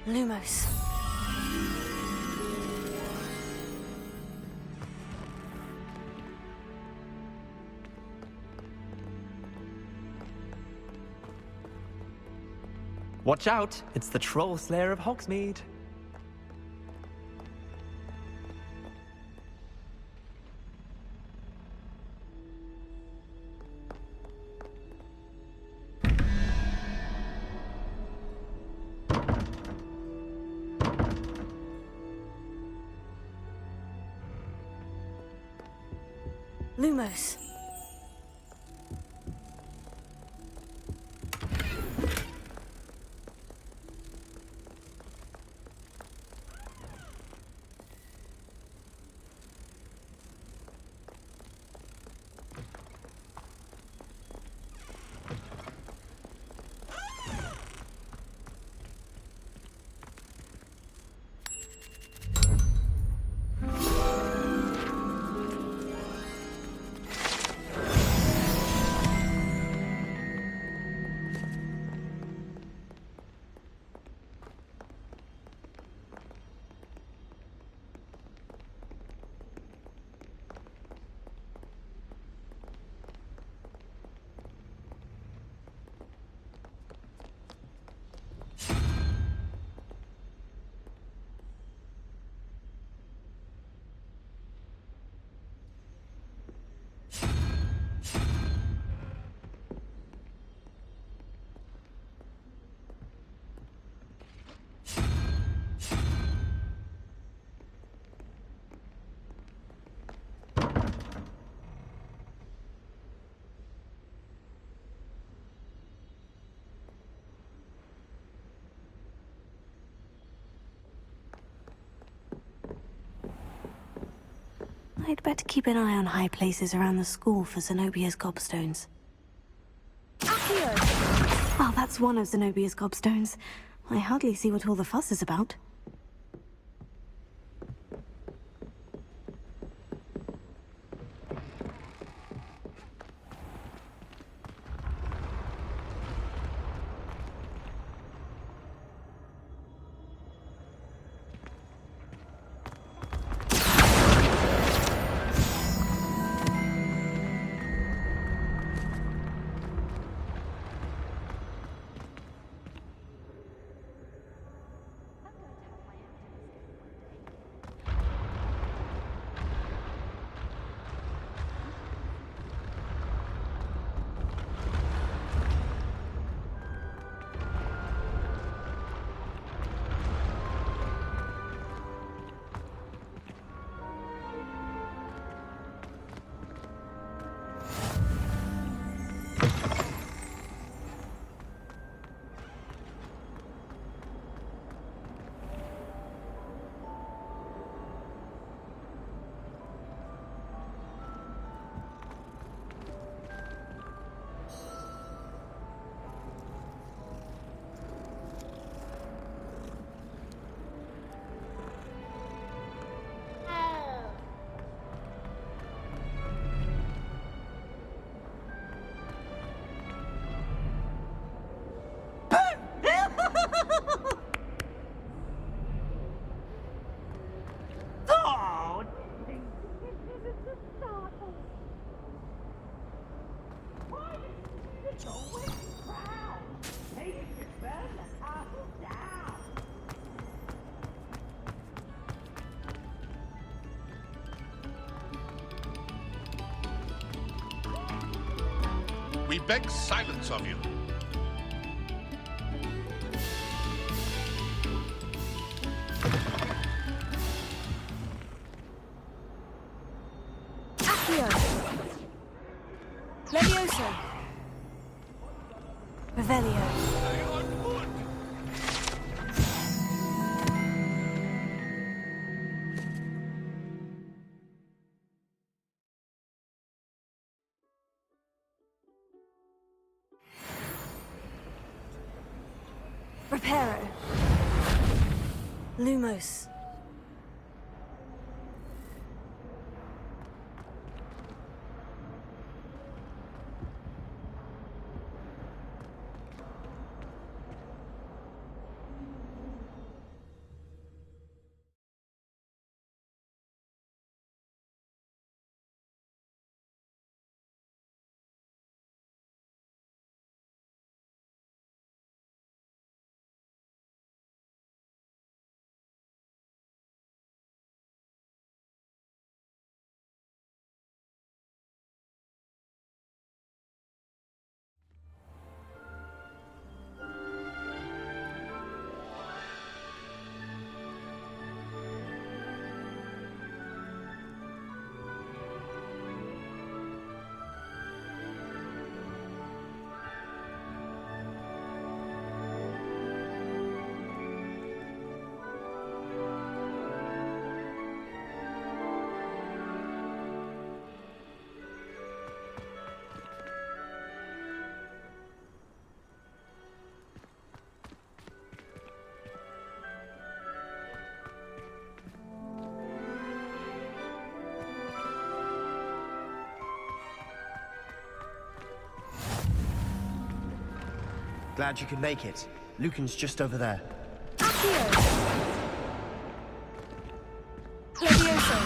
Lumos. Watch out! It's the Troll Slayer of Hogsmeade. Lumos. I'd better keep an eye on high places around the school for Zenobia's gobstones. Well, that's one of Zenobia's gobstones. I hardly see what all the fuss is about. We beg silence of you. Accio! Levioso! Revelio! Reparo. Lumos. Glad you could make it. Lucan's just over there. Accio! Levioso!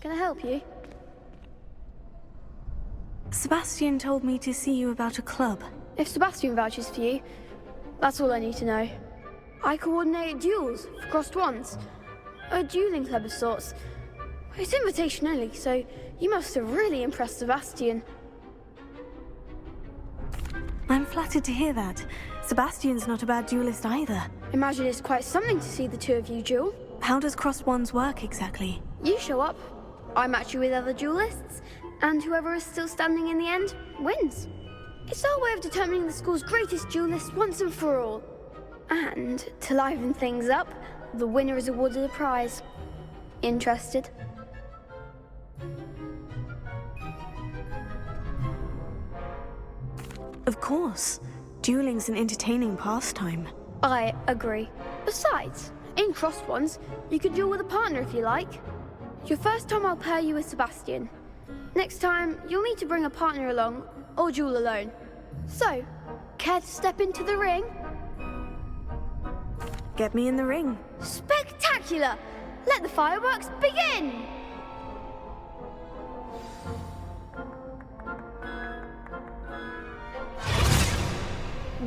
Can I help you? Sebastian told me to see you about a club. If Sebastian vouches for you, that's all I need to know. I coordinate duels for crossed ones. A dueling club of sorts. It's invitation only, so you must have really impressed Sebastian. I'm flattered to hear that. Sebastian's not a bad duelist either. Imagine it's quite something to see the two of you duel. How does crossed ones work exactly? You show up, I match you with other duelists, and whoever is still standing in the end wins. It's our way of determining the school's greatest duelist once and for all. And to liven things up, the winner is awarded a prize. Interested? Of course. Dueling's an entertaining pastime. I agree. Besides, in crossed ones, you could duel with a partner if you like. Your first time I'll pair you with Sebastian. Next time, you'll need to bring a partner along, or duel alone. So, care to step into the ring? Get me in the ring. Spectacular! Let the fireworks begin!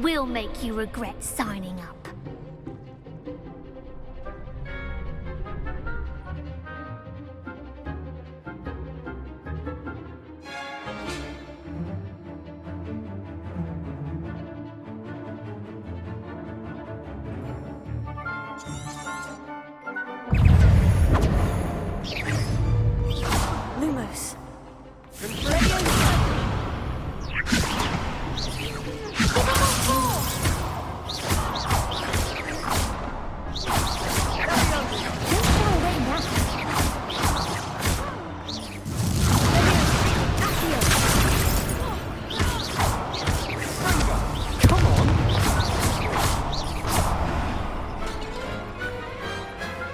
We'll make you regret signing up. Lumos.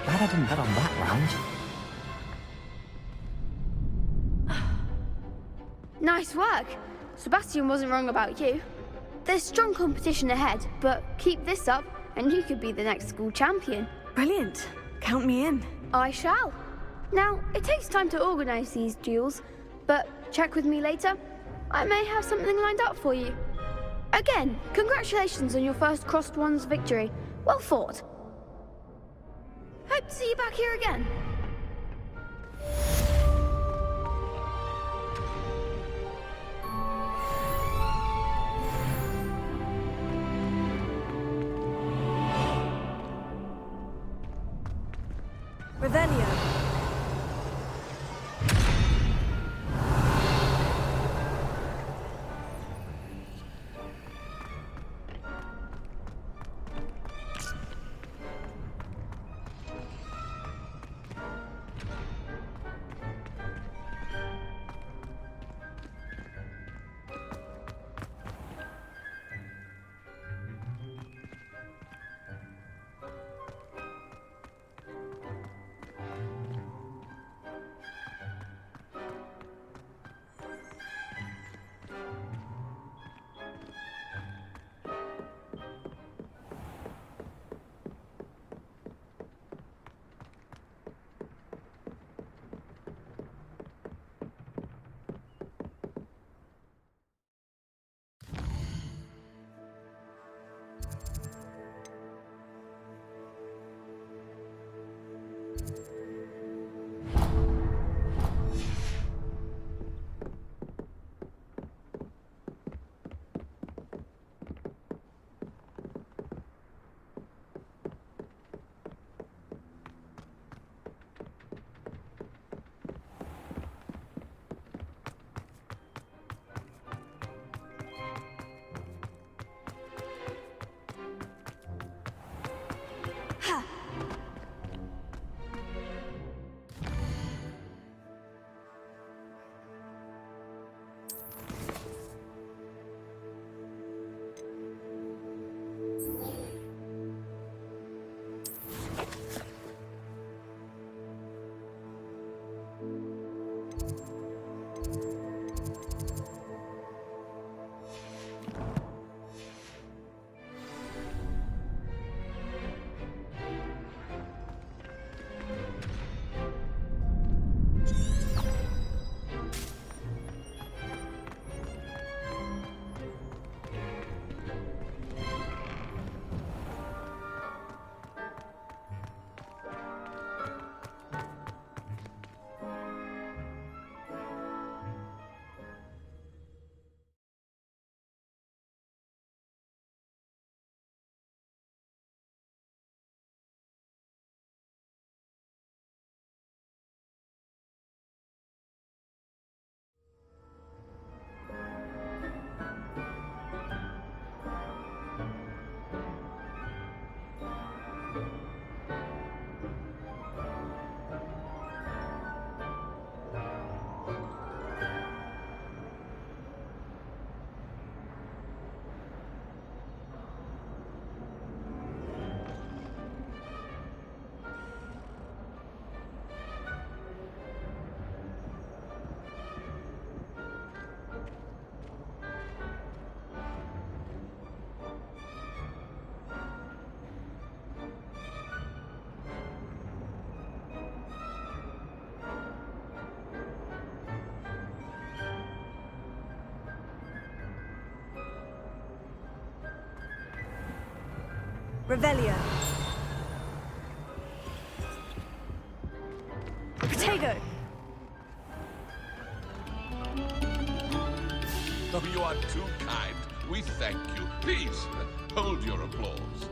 Glad I didn't bet on that round. Nice work. Sebastian wasn't wrong about you. There's strong competition ahead, but keep this up and you could be the next school champion. Brilliant. Count me in. I shall. Now, it takes time to organize these duels, but check with me later. I may have something lined up for you. Again, congratulations on your first Crossed Ones victory. Well fought. Hope to see you back here again. Revelio. Revelio. Protego. Oh, you are too kind. We thank you. Please, hold your applause.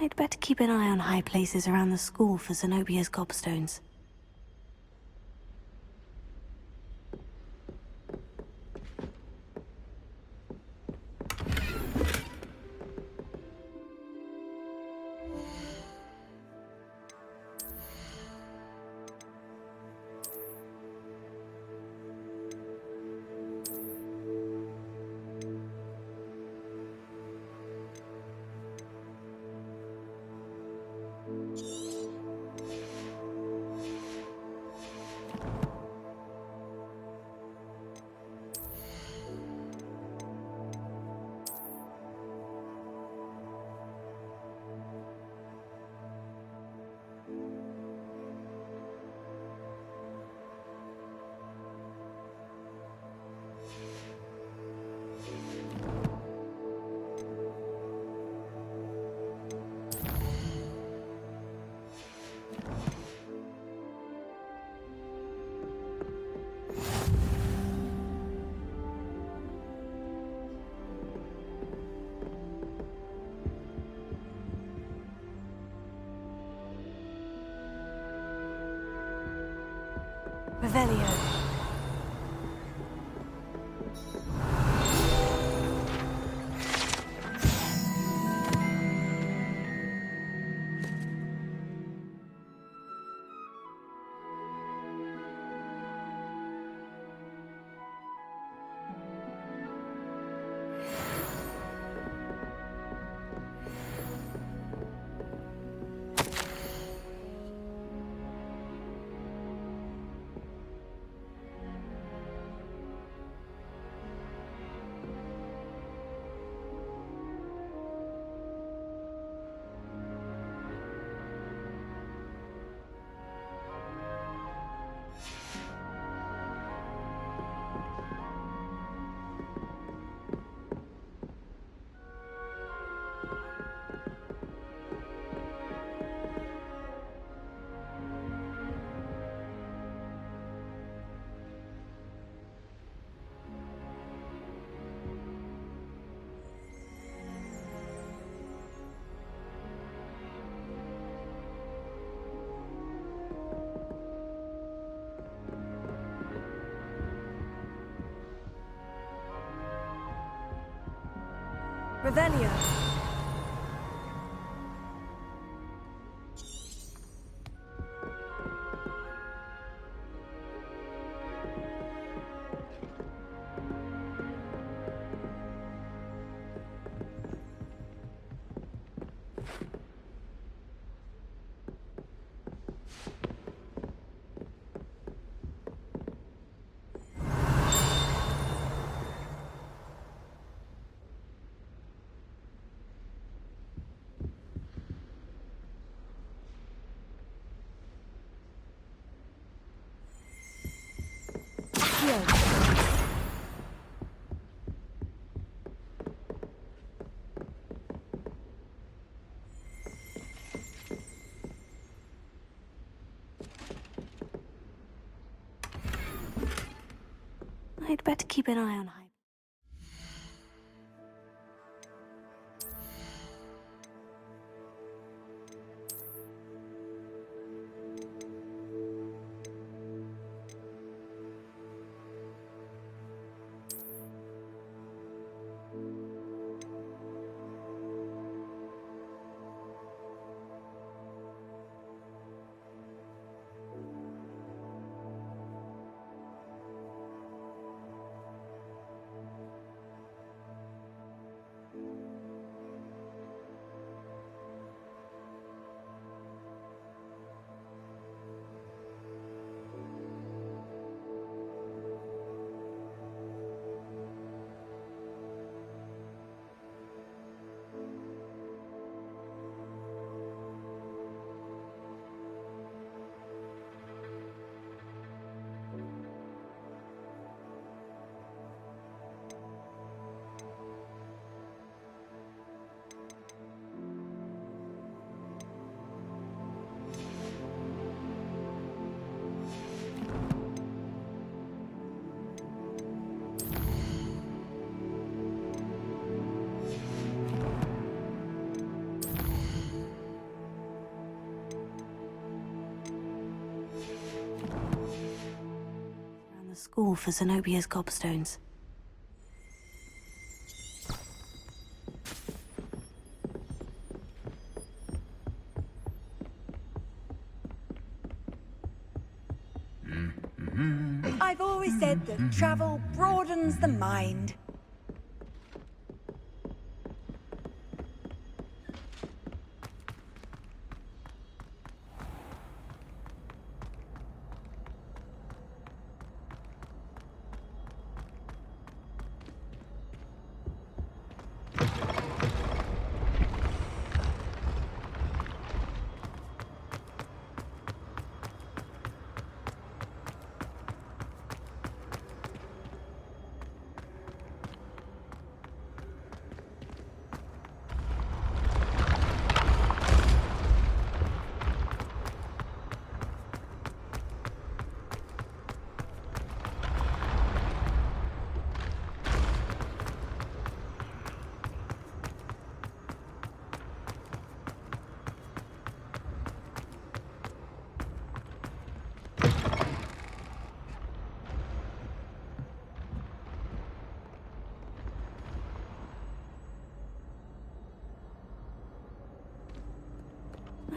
I'd better keep an eye on high places around the school for Zenobia's gobstones. Revelio. Revelio. I'd better keep an eye on high. school for Zenobia's gobstones. I've always said that travel broadens the mind.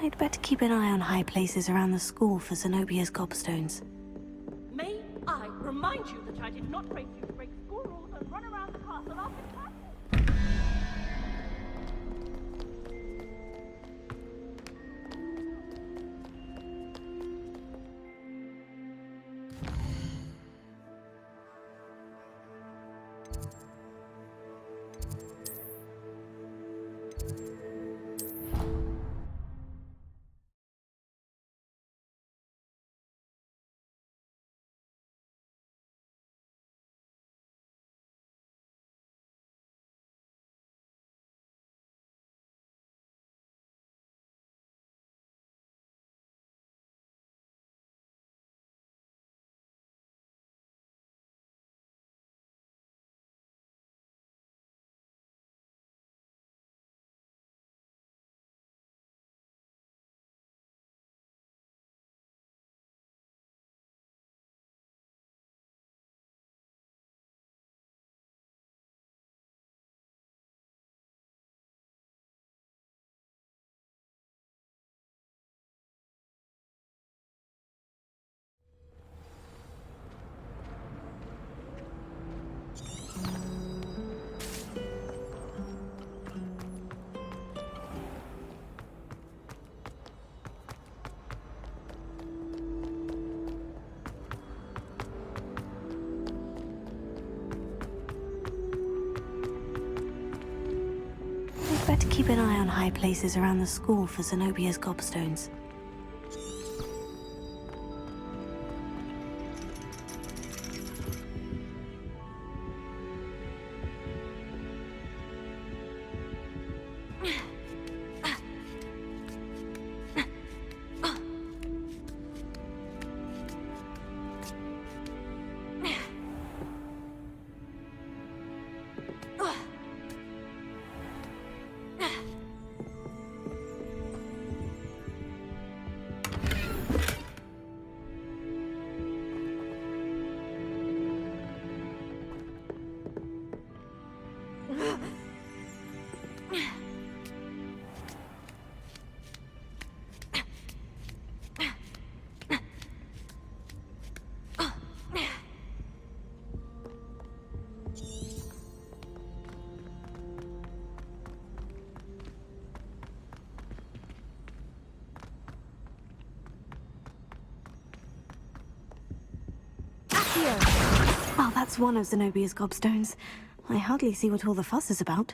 I'd better keep an eye on high places around the school for Zenobia's gobstones. May I remind you that I did not train you to break school rules and run around the castle after class? I'd better keep an eye on high places around the school for Zenobia's gobstones. Well, that's one of Zenobia's gobstones. I hardly see what all the fuss is about.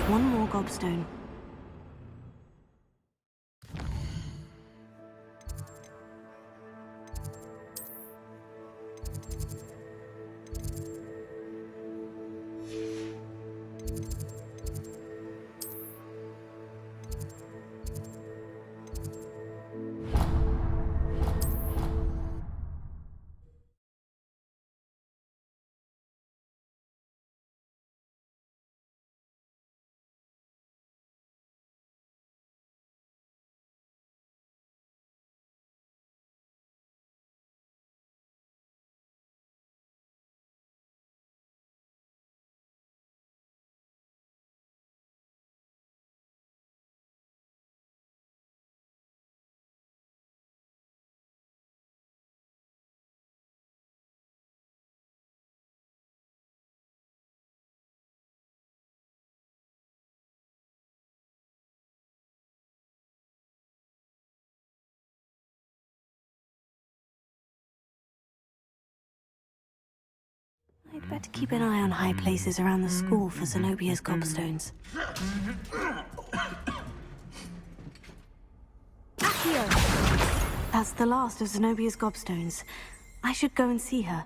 One more gobstone. I'd better keep an eye on high places around the school for Zenobia's gobstones. Accio! That's the last of Zenobia's gobstones. I should go and see her.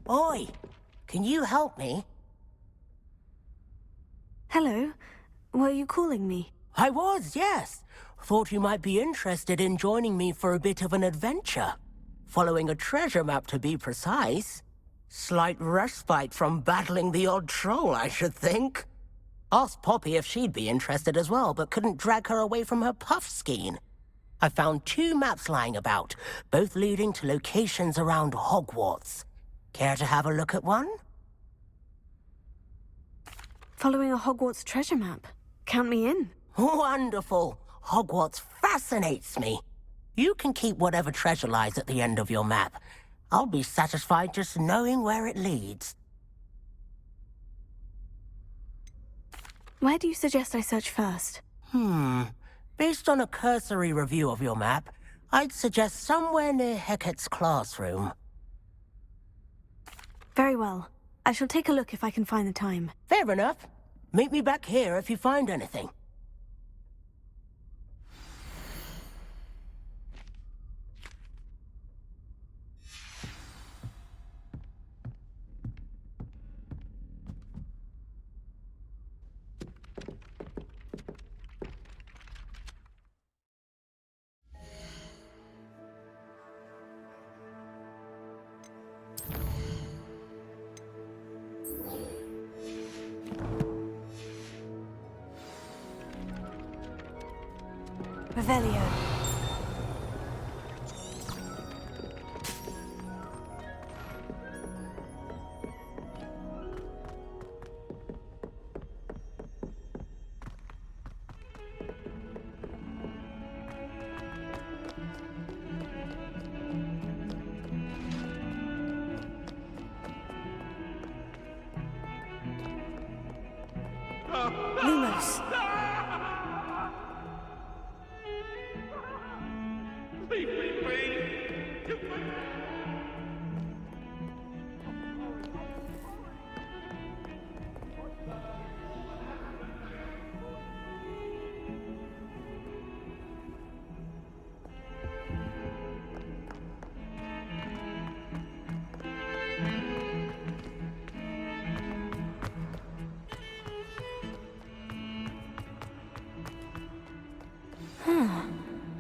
Oi! Can you help me? Hello. Were you calling me? I was, yes. Thought you might be interested in joining me for a bit of an adventure. Following a treasure map, to be precise. Slight respite from battling the odd troll, I should think. Asked Poppy if she'd be interested as well, but couldn't drag her away from her puff skein. I found 2 maps lying about, both leading to locations around Hogwarts. Care to have a look at one? Following a Hogwarts treasure map. Count me in. Wonderful. Hogwarts fascinates me. You can keep whatever treasure lies at the end of your map. I'll be satisfied just knowing where it leads. Where do you suggest I search first? Based on a cursory review of your map, I'd suggest somewhere near Hecat's classroom. Very well. I shall take a look if I can find the time. Fair enough. Meet me back here if you find anything. Revelio. Lumos.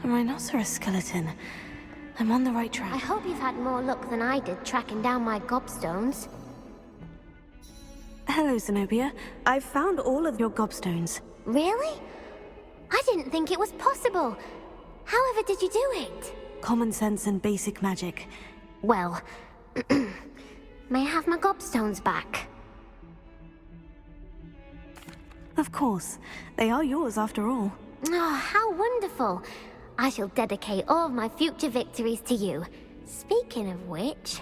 A rhinoceros skeleton. I'm on the right track. I hope you've had more luck than I did tracking down my gobstones. Hello, Zenobia. I've found all of your gobstones. Really? I didn't think it was possible. However did you do it? Common sense and basic magic. Well, may I have my gobstones back? Of course. They are yours after all. Oh, how wonderful. I shall dedicate all of my future victories to you. Speaking of which,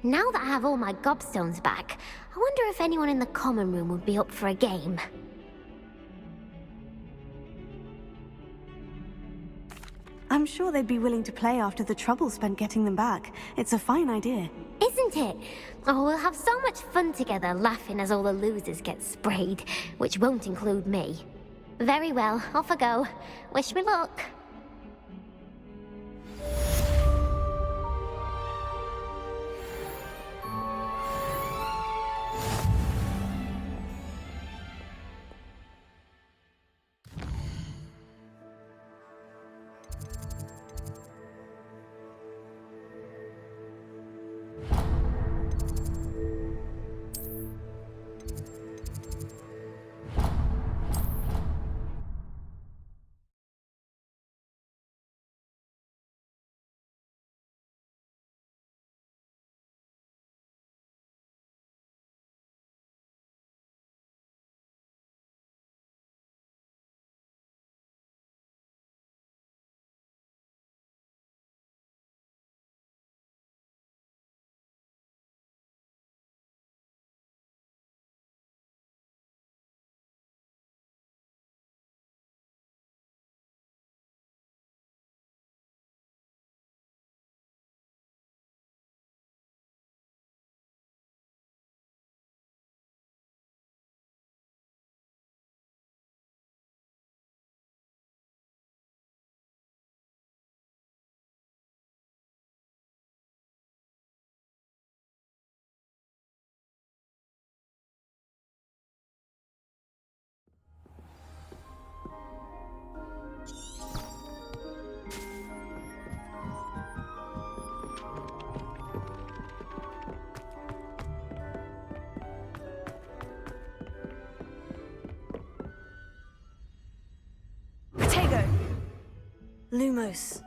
now that I have all my gobstones back, I wonder if anyone in the common room would be up for a game. I'm sure they'd be willing to play after the trouble spent getting them back. It's a fine idea. Isn't it? Oh, we'll have so much fun together laughing as all the losers get sprayed, which won't include me. Very well, off I go. Wish me luck. Lumos.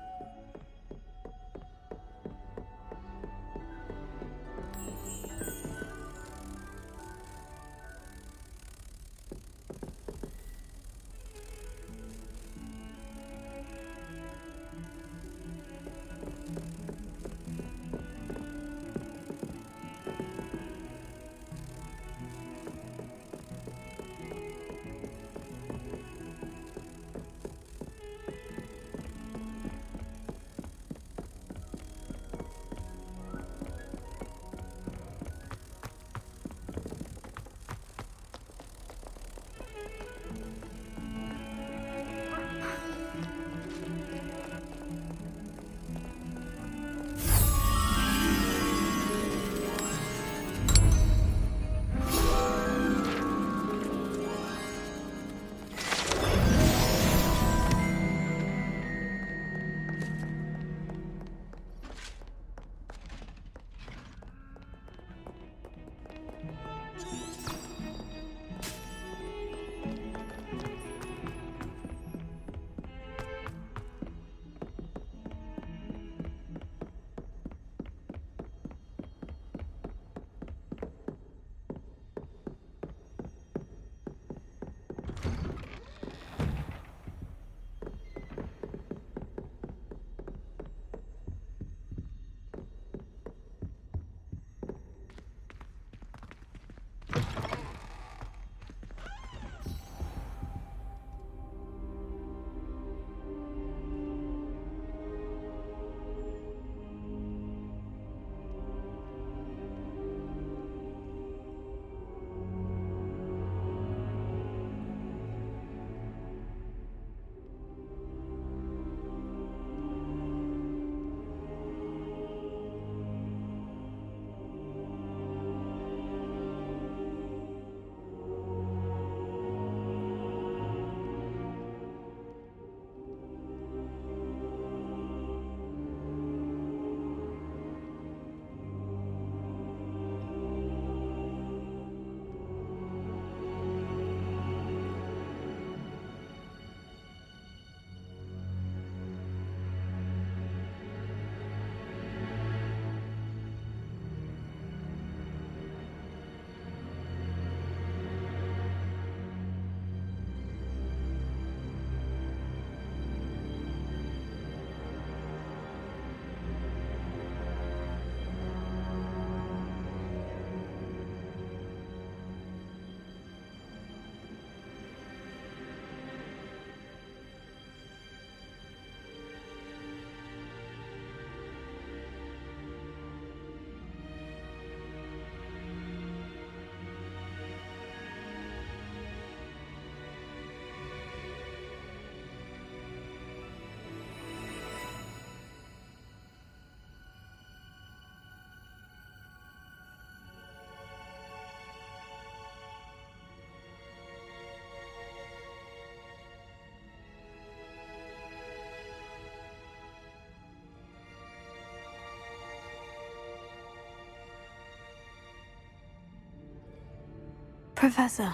Professor,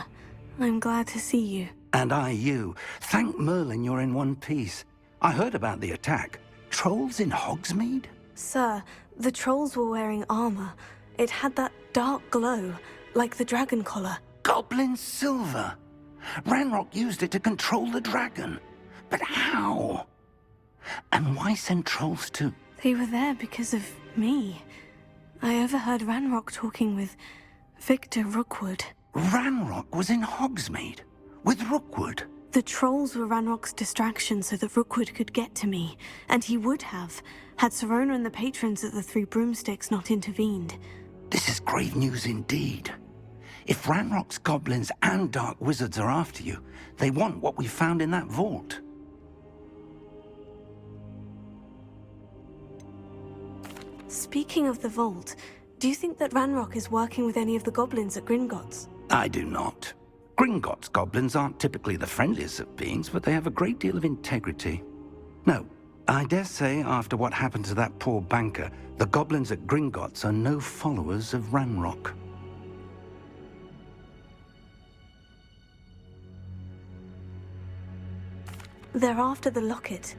I'm glad to see you. And I you. Thank Merlin you're in one piece. I heard about the attack. Trolls in Hogsmeade? Sir, the trolls were wearing armor. It had that dark glow, like the dragon collar. Goblin silver! Ranrock used it to control the dragon. But how? And why send trolls to... They were there because of me. I overheard Ranrock talking with Victor Rookwood. Ranrock was in Hogsmeade? With Rookwood? The trolls were Ranrock's distraction so that Rookwood could get to me. And he would have, had Serona and the patrons at the Three Broomsticks not intervened. This is grave news indeed. If Ranrock's goblins and dark wizards are after you, they want what we found in that vault. Speaking of the vault, do you think that Ranrock is working with any of the goblins at Gringotts? I do not. Gringotts goblins aren't typically the friendliest of beings, but they have a great deal of integrity. No, I dare say after what happened to that poor banker, the goblins at Gringotts are no followers of Ranrock. They're after the locket.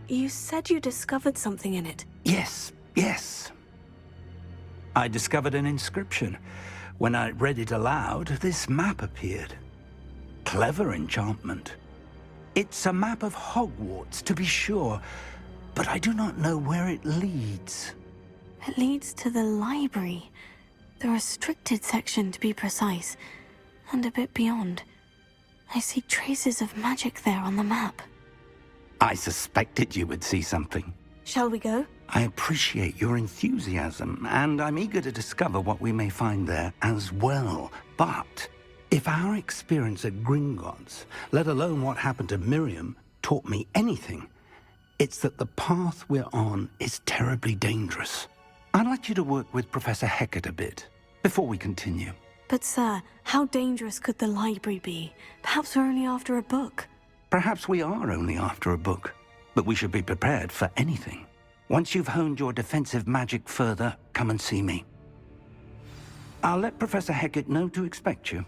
You said you discovered something in it. Yes. I discovered an inscription. When I read it aloud, this map appeared. Clever enchantment. It's a map of Hogwarts, to be sure, but I do not know where it leads. It leads to the library. The restricted section, to be precise, and a bit beyond. I see traces of magic there on the map. I suspected you would see something. Shall we go? I appreciate your enthusiasm, and I'm eager to discover what we may find there as well. But if our experience at Gringotts, let alone what happened to Miriam, taught me anything, it's that the path we're on is terribly dangerous. I'd like you to work with Professor Hecat a bit before we continue. But sir, how dangerous could the library be? Perhaps we're only after a book. Perhaps we are only after a book, but we should be prepared for anything. Once you've honed your defensive magic further, come and see me. I'll let Professor Hecat know to expect you.